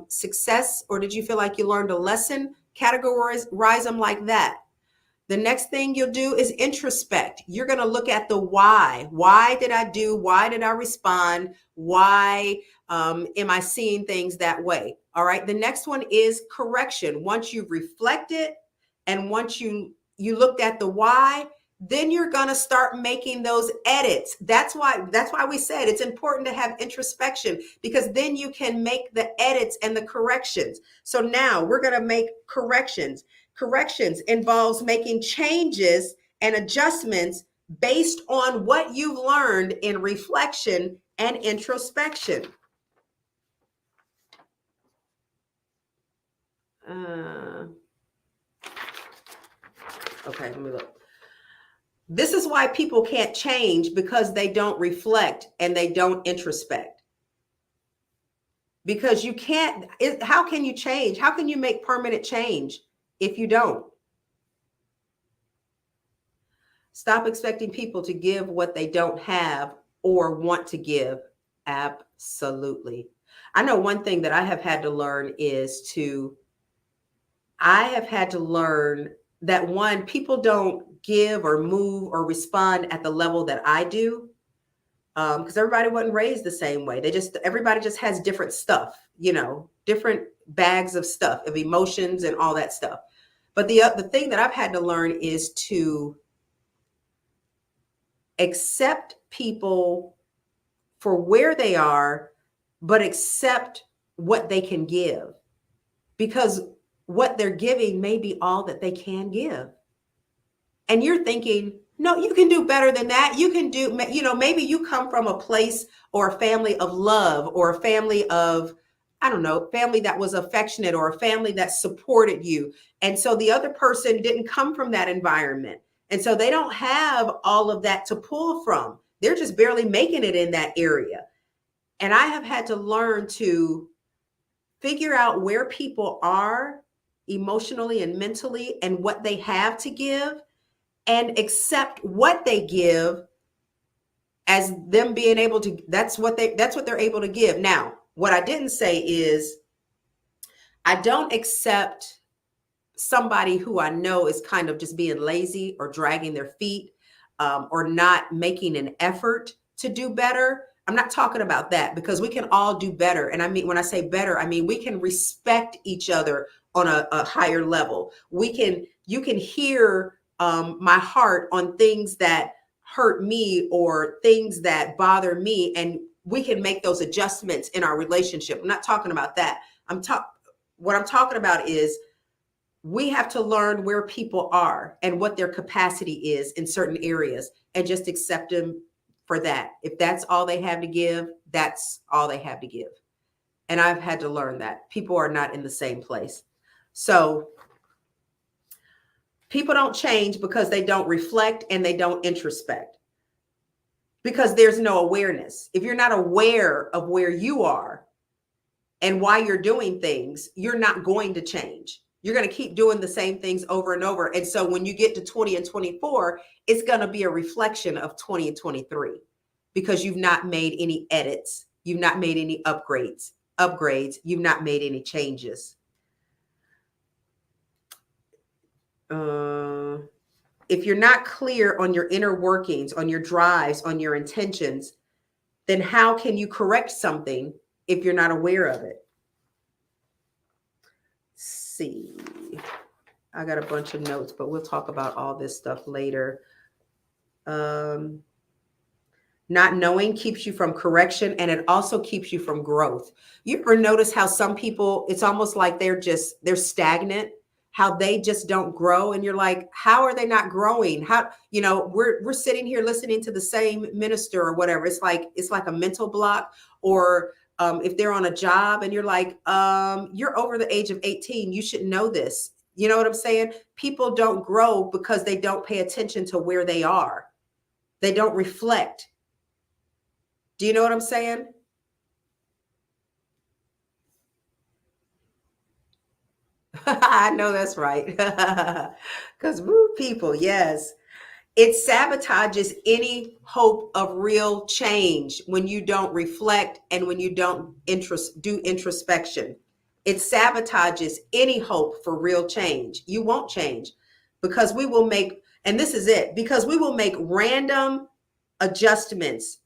Speaker 1: success, or did you feel like you learned a lesson? Categorize them like that. The next thing you'll do is introspect. You're going to look at the why. Why did I do? Why did I respond? Why am I seeing things that way? All right. The next one is correction. Once you've reflected and once you looked at the why, then you're going to start making those edits. That's why we said it's important to have introspection, because then you can make the edits and the corrections. So now we're going to make corrections. Corrections involves making changes and adjustments based on what you've learned in reflection and introspection. Okay, let me look. This is why people can't change, because they don't reflect and they don't introspect. Because you can't, how can you change? How can you make permanent change if you don't? Stop expecting people to give what they don't have or want to give. Absolutely. I know one thing that I have had to learn that one, people don't give or move or respond at the level that I do. Because everybody wasn't raised the same way. Everybody just has different stuff, different bags of stuff, of emotions and all that stuff. But the thing that I've had to learn is to accept people for where they are, but accept what they can give, because what they're giving may be all that they can give. And you're thinking, no, you can do better than that. You can do, maybe you come from a place or a family of love or a family of I don't know, family that was affectionate or a family that supported you. And so the other person didn't come from that environment. And so they don't have all of that to pull from. They're just barely making it in that area. And I have had to learn to figure out where people are emotionally and mentally and what they have to give, and accept what they give as them being able to, that's what they're able to give. Now, what I didn't say is I don't accept somebody who I know is kind of just being lazy or dragging their feet, or not making an effort to do better. I'm not talking about that, because we can all do better. And I mean, when I say better, I mean we can respect each other on a higher level. You can hear my heart on things that hurt me or things that bother me, and we can make those adjustments in our relationship. I'm not talking about that. What I'm talking about is we have to learn where people are and what their capacity is in certain areas, and just accept them for that. If that's all they have to give, that's all they have to give. And I've had to learn that people are not in the same place. So people don't change because they don't reflect and they don't introspect, because there's no awareness. If you're not aware of where you are and why you're doing things, you're not going to change. You're going to keep doing the same things over and over. And so when you get to 20 and 24, it's going to be a reflection of 20 and 23, because you've not made any edits. You've not made any upgrades. You've not made any changes. If you're not clear on your inner workings, on your drives, on your intentions, then how can you correct something if you're not aware of it? See, I got a bunch of notes, but we'll talk about all this stuff later. Not knowing keeps you from correction, and it also keeps you from growth. You ever notice how some people, it's almost like they're stagnant, how they just don't grow, and you're like, how are they not growing? How, we're sitting here listening to the same minister or whatever. It's like a mental block. Or if they're on a job and you're like, you're over the age of 18, you should know this. You know what I'm saying? People don't grow because they don't pay attention to where they are. They don't reflect. Do you know what I'm saying? I know that's right. Because people, yes. It sabotages any hope of real change when you don't reflect and when you don't do introspection. It sabotages any hope for real change. You won't change, because we will make, and this is it, because we will make random adjustments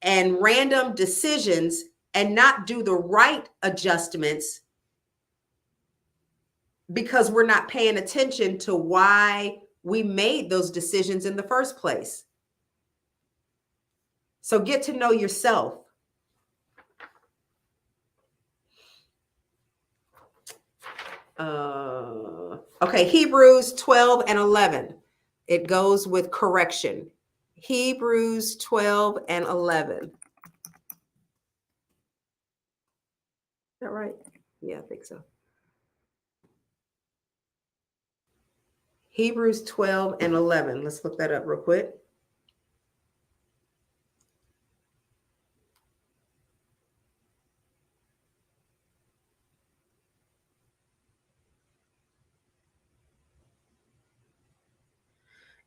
Speaker 1: and random decisions and not do the right adjustments, because we're not paying attention to why we made those decisions in the first place. So get to know yourself. Okay, Hebrews 12 and 11. It goes with correction. Hebrews 12 and 11. Is that right? Yeah, I think so. Hebrews 12 and 11. Let's look that up real quick.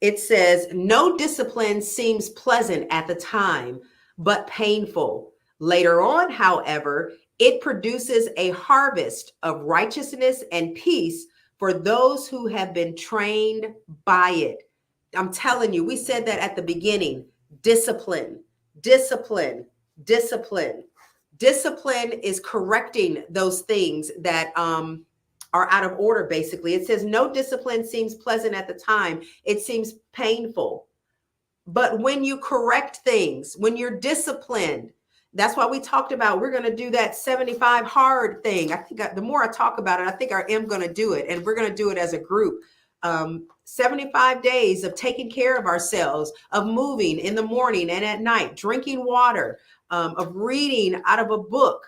Speaker 1: It says, no discipline seems pleasant at the time, but painful. Later on, however, it produces a harvest of righteousness and peace for those who have been trained by it. I'm telling you, we said that at the beginning. Discipline, discipline, discipline. Discipline is correcting those things that are out of order, basically. It says, no discipline seems pleasant at the time. It seems painful. But when you correct things, when you're disciplined, that's why we talked about, we're going to do that 75 hard thing. I think the more I talk about it, I think I am going to do it. And we're going to do it as a group. 75 days of taking care of ourselves, of moving in the morning and at night, drinking water, of reading out of a book,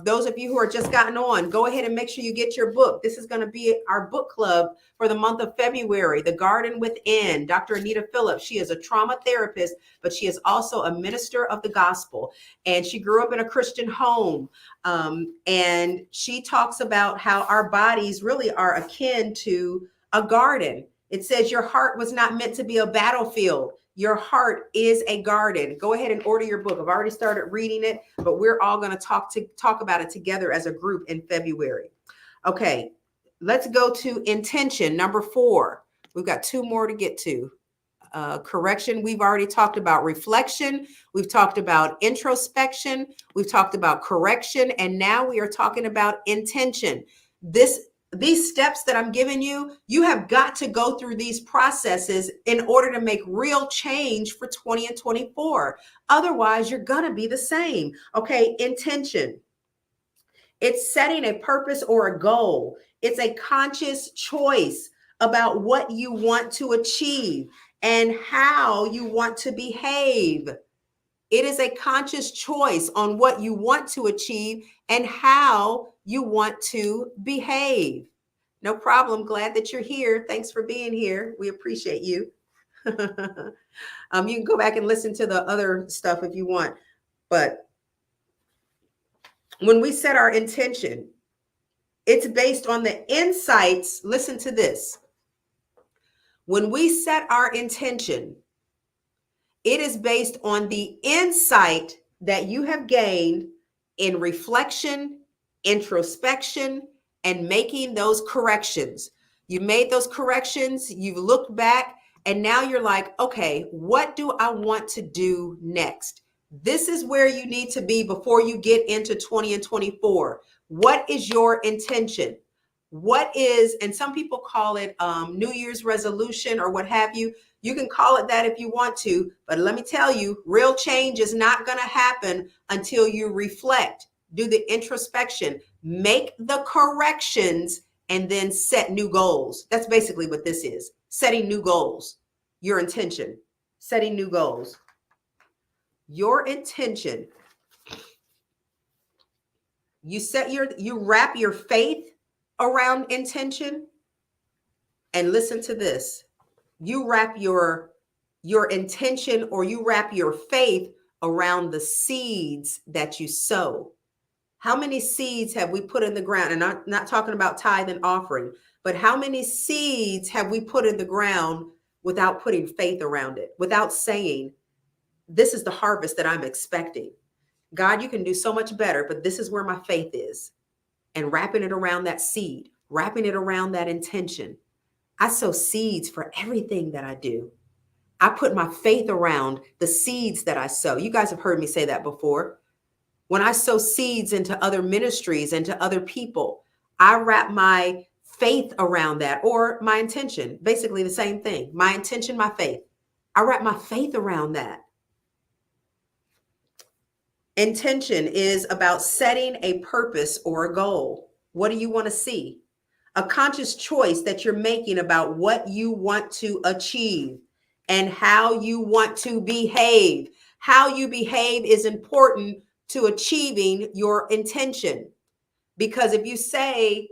Speaker 1: Those of you who are just gotten on, go ahead and make sure you get your book. This is going to be our book club for the month of February, The Garden Within. Dr. Anita Phillips, she is a trauma therapist, but she is also a minister of the gospel. And she grew up in a Christian home. And she talks about how our bodies really are akin to a garden. It says your heart was not meant to be a battlefield. Your heart is a garden. Go ahead and order your book. I've already started reading it, but we're all going to talk about it together as a group in February. Okay, let's go to intention, number 4. We've got 2 more to get to. Correction, we've already talked about reflection. We've talked about introspection. We've talked about correction. And now we are talking about intention. These steps that I'm giving you, you have got to go through these processes in order to make real change for 20 and 24. Otherwise, you're going to be the same. Okay, intention. It's setting a purpose or a goal. It's a conscious choice about what you want to achieve and how you want to behave. It is a conscious choice on what you want to achieve and how you want to behave. No problem. Glad that you're here. Thanks for being here. We appreciate you. You can go back and listen to the other stuff if you want. But when we set our intention, it's based on the insights. Listen to this. When we set our intention, it is based on the insight that you have gained in reflection, introspection, and making those corrections. You made those corrections, you've looked back, and now you're like, okay, what do I want to do next? This is where you need to be before you get into 20 and 24. What is your intention? What is, and some people call it New Year's resolution or what have you. You can call it that if you want to, but let me tell you, real change is not going to happen until you reflect, do the introspection, make the corrections, and then set new goals. That's basically what this is. Setting new goals, your intention, setting new goals. Your intention, you wrap your faith around intention. And listen to this. You wrap your intention, or you wrap your faith around the seeds that you sow. How many seeds have we put in the ground? And I'm not talking about tithe and offering, but how many seeds have we put in the ground without putting faith around it, without saying, this is the harvest that I'm expecting. God, you can do so much better, but this is where my faith is. And wrapping it around that seed, wrapping it around that intention. I sow seeds for everything that I do. I put my faith around the seeds that I sow. You guys have heard me say that before. When I sow seeds into other ministries and to other people, I wrap my faith around that, or my intention, basically the same thing. My intention, my faith. I wrap my faith around that. Intention is about setting a purpose or a goal. What do you want to see? A conscious choice that you're making about what you want to achieve and how you want to behave. How you behave is important to achieving your intention. Because if you say,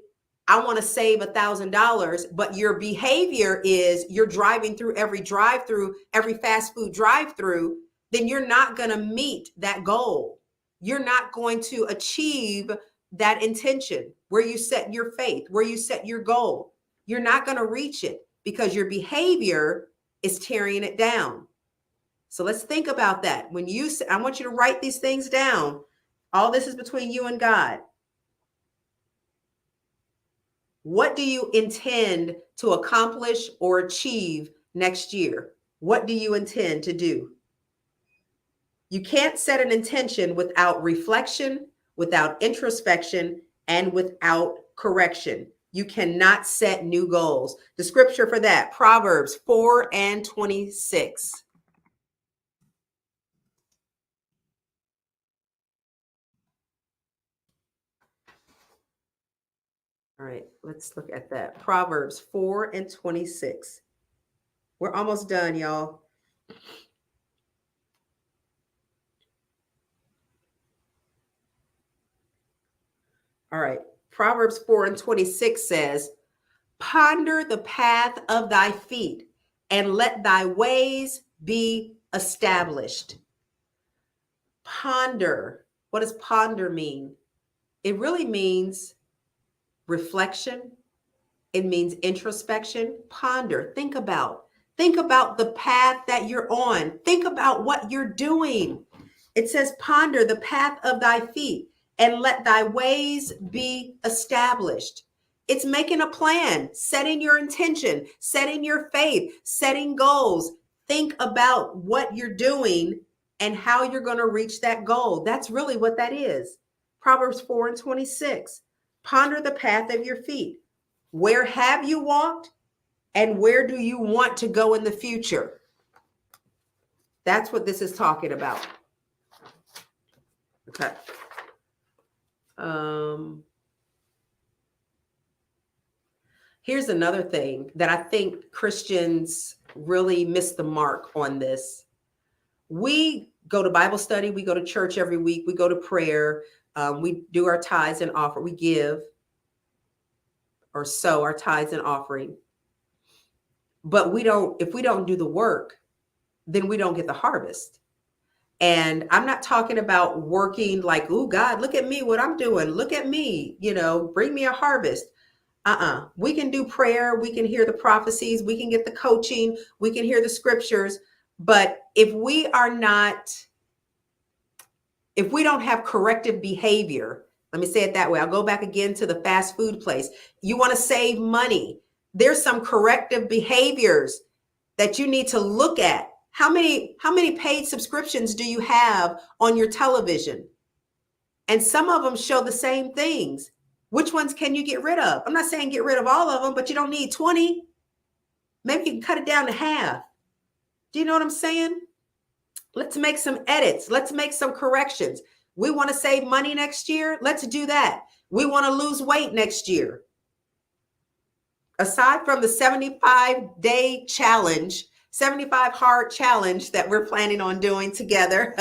Speaker 1: I want to save $1,000, but your behavior is you're driving through every drive-through, every fast food drive-through, then you're not going to meet that goal. You're not going to achieve that intention where you set your faith, where you set your goal. You're not going to reach it because your behavior is tearing it down. So let's think about that. When you say, I want you to write these things down. All this is between you and God. What do you intend to accomplish or achieve next year? What do you intend to do? You can't set an intention without reflection, without introspection, and without correction. You cannot set new goals. The scripture for that, Proverbs 4:26. All right, let's look at that. Proverbs 4:26. We're almost done, y'all. All right. Proverbs 4:26 says, ponder the path of thy feet and let thy ways be established. Ponder. What does ponder mean? It really means reflection. It means introspection. Ponder. Think about. Think about the path that you're on. Think about what you're doing. It says, ponder the path of thy feet and let thy ways be established. It's making a plan, setting your intention, setting your faith, setting goals. Think about what you're doing and how you're going to reach that goal. That's really what that is. Proverbs 4:26. Ponder the path of your feet. Where have you walked and where do you want to go in the future? That's what this is talking about. Okay. Here's another thing that I think Christians really miss the mark on this. We go to Bible study, we go to church every week, we go to prayer, we do our tithes and offer, we give or sow our tithes and offering. But if we don't do the work, then we don't get the harvest. And I'm not talking about working like, oh God, look at me, what I'm doing. Look at me, bring me a harvest. We can do prayer. We can hear the prophecies. We can get the coaching. We can hear the scriptures. But if we don't have corrective behavior, let me say it that way. I'll go back again to the fast food place. You want to save money. There's some corrective behaviors that you need to look at. How many paid subscriptions do you have on your television? And some of them show the same things. Which ones can you get rid of? I'm not saying get rid of all of them, but you don't need 20. Maybe you can cut it down to half. Do you know what I'm saying? Let's make some edits. Let's make some corrections. We want to save money next year. Let's do that. We want to lose weight next year. Aside from the 75-day challenge, 75 hard challenge that we're planning on doing together,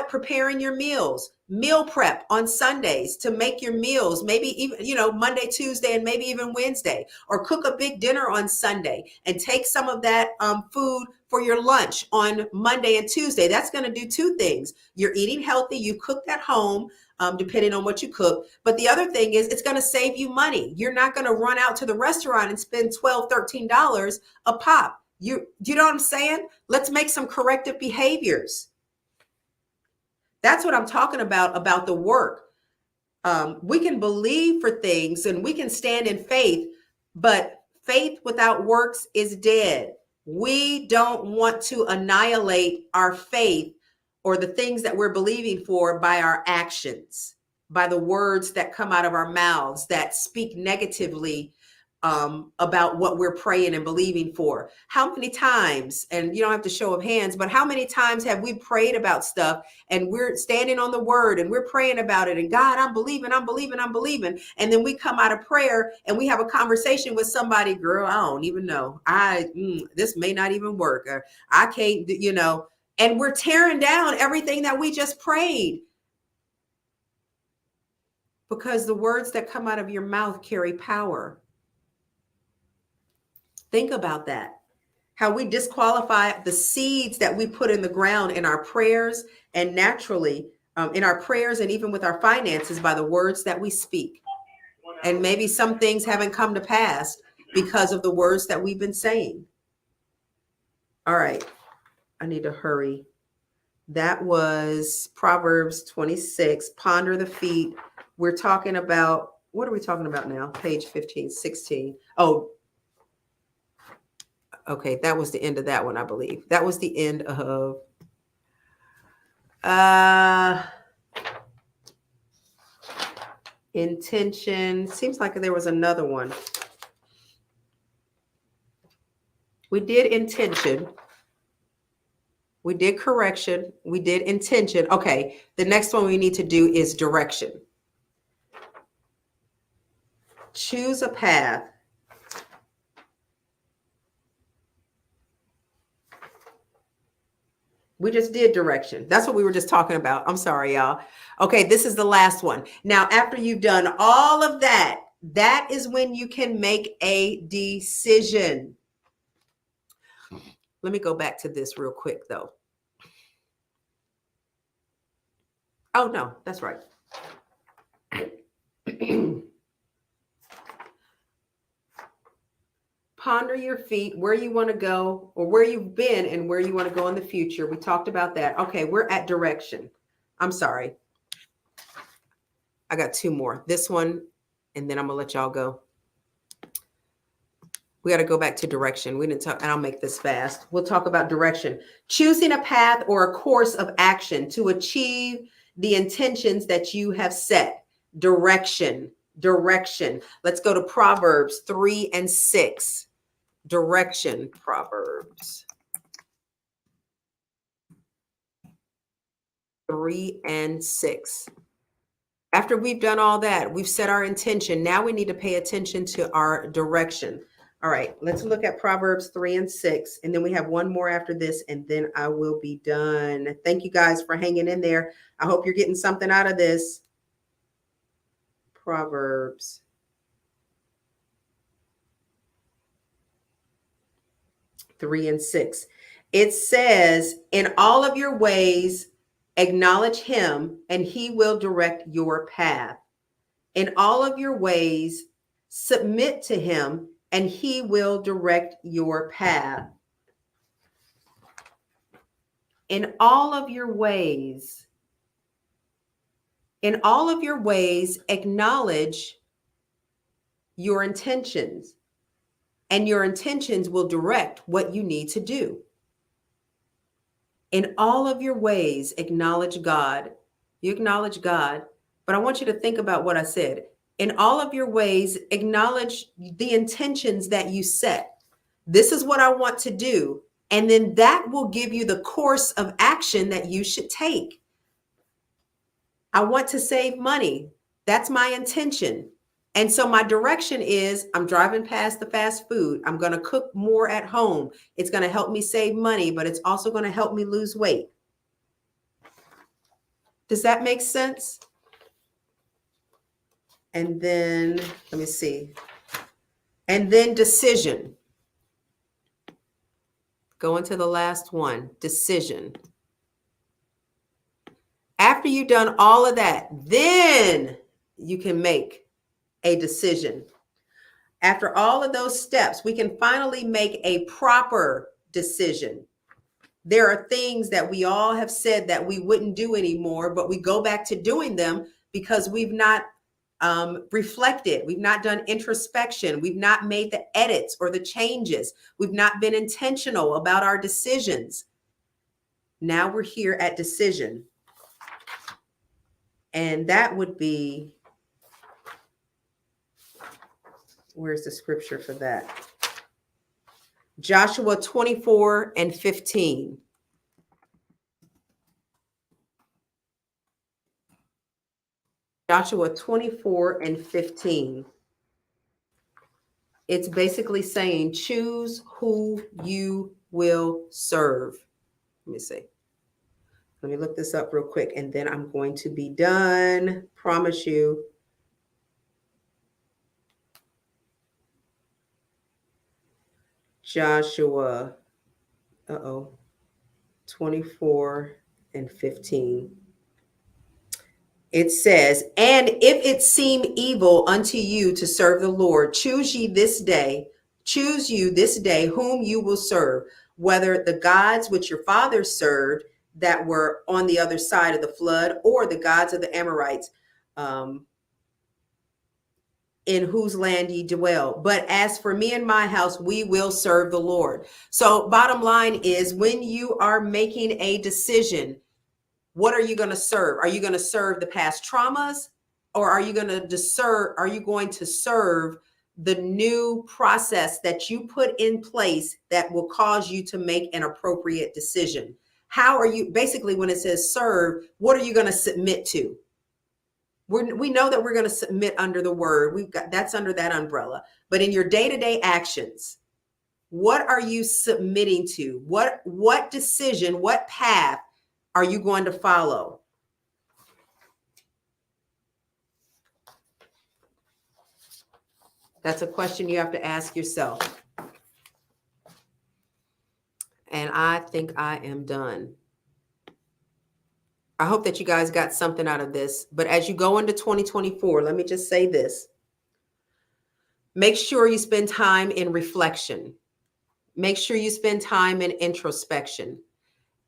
Speaker 1: preparing your meals, meal prep on Sundays to make your meals, maybe even, Monday, Tuesday, and maybe even Wednesday, or cook a big dinner on Sunday and take some of that food for your lunch on Monday and Tuesday. That's going to do two things. You're eating healthy. You cooked at home, depending on what you cook. But the other thing is it's going to save you money. You're not going to run out to the restaurant and spend $12, $13 a pop. You know what I'm saying? Let's make some corrective behaviors. That's what I'm talking about the work. We can believe for things and we can stand in faith, but faith without works is dead. We don't want to annihilate our faith or the things that we're believing for by our actions, by the words that come out of our mouths that speak negatively about what we're praying and believing for. How many times, and you don't have to show of hands, but how many times have we prayed about stuff and we're standing on the word and we're praying about it and God, I'm believing. And then we come out of prayer and we have a conversation with somebody, girl, I don't even know. This may not even work. Or I can't, and we're tearing down everything that we just prayed. Because the words that come out of your mouth carry power. Think about that. How we disqualify the seeds that we put in the ground in our prayers and naturally in our prayers and even with our finances by the words that we speak. And maybe some things haven't come to pass because of the words that we've been saying. All right. I need to hurry. That was Proverbs 26, ponder the feet. We're talking about, what are we talking about now? Page 15, 16. Oh, okay, that was the end of that one, I believe. That was the end of intention. Seems like there was another one. We did intention. We did correction. We did intention. Okay, the next one we need to do is direction. Choose a path. We just did direction. That's what we were just talking about. I'm sorry, y'all. Okay, this is the last one. Now, after you've done all of that, that is when you can make a decision. Let me go back to this real quick, though. Oh, no, that's right. Ponder your feet, where you want to go, or where you've been and where you want to go in the future. We talked about that. Okay, we're at direction. I'm sorry. I got two more. This one, and then I'm going to let y'all go. We got to go back to direction. We didn't talk, and I'll make this fast. We'll talk about direction. Choosing a path or a course of action to achieve the intentions that you have set. Direction. Let's go to Proverbs 3 and 6. Direction, Proverbs 3 and 6. After we've done all that, we've set our intention. Now we need to pay attention to our direction. All right, let's look at Proverbs 3 and 6. And then we have one more after this, and then I will be done. Thank you guys for hanging in there. I hope you're getting something out of this. Proverbs 3 and 6. It says, in all of your ways, acknowledge him, and he will direct your path. In all of your ways, submit to him, and he will direct your path. In all of your ways, acknowledge your intentions. And your intentions will direct what you need to do. In all of your ways, acknowledge God. You acknowledge God, but I want you to think about what I said. In all of your ways, acknowledge the intentions that you set. This is what I want to do. And then that will give you the course of action that you should take. I want to save money. That's my intention. And so my direction is I'm driving past the fast food. I'm going to cook more at home. It's going to help me save money, but it's also going to help me lose weight. Does that make sense? And then, let me see. And then decision. Going to the last one, decision. After you've done all of that, then you can make a decision. After all of those steps, we can finally make a proper decision. There are things that we all have said that we wouldn't do anymore, but we go back to doing them because we've not reflected. We've not done introspection. We've not made the edits or the changes. We've not been intentional about our decisions. Now we're here at decision. And that would be, where's the scripture for that? Joshua 24 and 15. Joshua 24 and 15. It's basically saying, choose who you will serve. Let me see. Let me look this up real quick, and then I'm going to be done. Promise you. Joshua, 24 and 15. It says, and if it seem evil unto you to serve the Lord, choose you this day whom you will serve, whether the gods which your fathers served that were on the other side of the flood, or the gods of the Amorites, in whose land ye dwell. But as for me and my house, we will serve the Lord. So bottom line is, when you are making a decision, what are you going to serve? Are you going to serve the past traumas, or are you going to serve the new process that you put in place that will cause you to make an appropriate decision? How are you, basically, when it says serve, what are you going to submit to? We know that we're going to submit under the word. We've got, that's under that umbrella. But in your day-to-day actions, What are you submitting to? What decision, what path are you going to follow? That's a question you have to ask yourself. And I think I am done. I hope that you guys got something out of this. But as you go into 2024, let me just say this. Make sure you spend time in reflection. Make sure you spend time in introspection.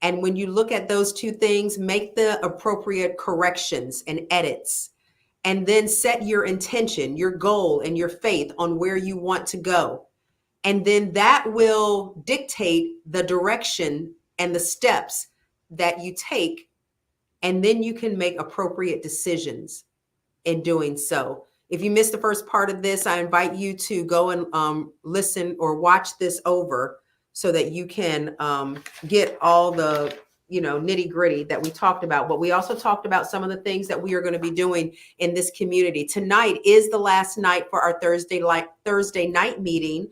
Speaker 1: And when you look at those two things, make the appropriate corrections and edits. And then set your intention, your goal, and your faith on where you want to go. And then that will dictate the direction and the steps that you take. And then you can make appropriate decisions in doing so. If you missed the first part of this, I invite you to go and listen or watch this over so that you can get all the nitty gritty that we talked about. But we also talked about some of the things that we are going to be doing in this community. Tonight is the last night for our Thursday night meeting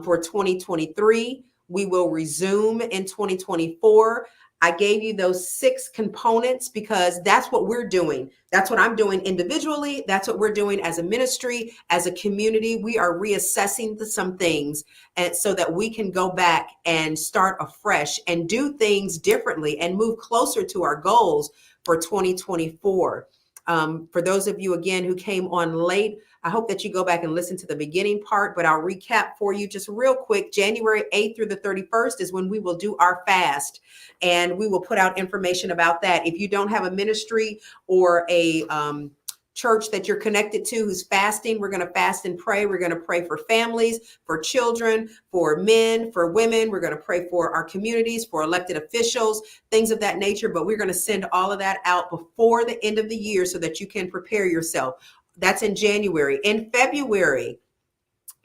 Speaker 1: for 2023. We will resume in 2024. I gave you those 6 components because that's what we're doing. That's what I'm doing individually. That's what we're doing as a ministry, as a community. We are reassessing some things and so that we can go back and start afresh and do things differently and move closer to our goals for 2024. For those of you, again, who came on late, I hope that you go back and listen to the beginning part, but I'll recap for you just real quick. January 8th through the 31st is when we will do our fast, and we will put out information about that. If you don't have a ministry or a church that you're connected to who's fasting, we're going to fast and pray. We're going to pray for families, for children, for men, for women. We're going to pray for our communities, for elected officials, things of that nature. But we're going to send all of that out before the end of the year so that you can prepare yourself. That's in January. In February,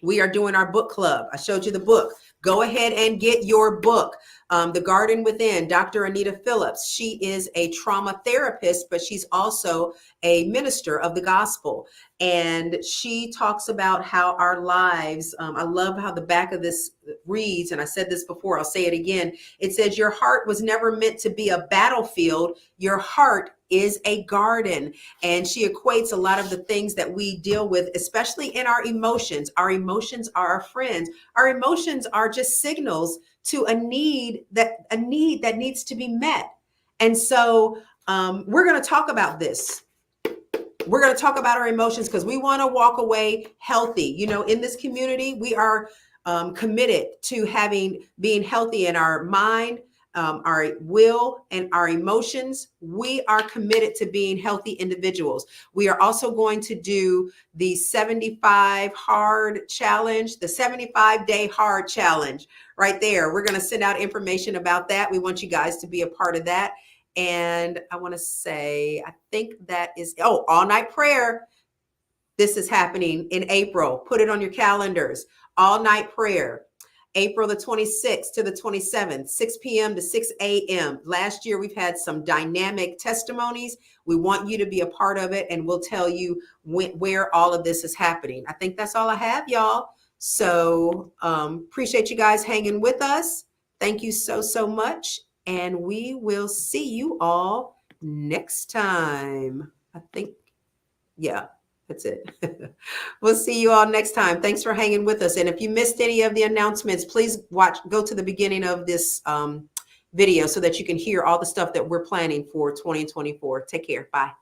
Speaker 1: we are doing our book club. I showed you the book. Go ahead and get your book. The Garden Within, Dr. Anita Phillips. She is a trauma therapist, but she's also a minister of the gospel. And she talks about how our lives, I love how the back of this reads, and I said this before, I'll say it again. It says, your heart was never meant to be a battlefield. Your heart is a garden. And she equates a lot of the things that we deal with, especially in our emotions. Our emotions are our friends. Our emotions are just signals to a need that needs to be met. And so we're going to talk about this. We're going to talk about our emotions because we want to walk away healthy. In this community, we are committed to being healthy in our mind, our will, and our emotions. We are committed to being healthy individuals. We are also going to do the 75 hard challenge, the 75-day hard challenge right there. We're going to send out information about that. We want you guys to be a part of that. And I want to say, I think that is, all night prayer. This is happening in April. Put it on your calendars. All night prayer. April the 26th to the 27th, 6 p.m. to 6 a.m. Last year, we've had some dynamic testimonies. We want you to be a part of it, and we'll tell you where all of this is happening. I think that's all I have, y'all. So appreciate you guys hanging with us. Thank you so much. And we will see you all next time. I think, yeah. That's it. We'll see you all next time. Thanks for hanging with us. And if you missed any of the announcements, please go to the beginning of this video so that you can hear all the stuff that we're planning for 2024. Take care. Bye.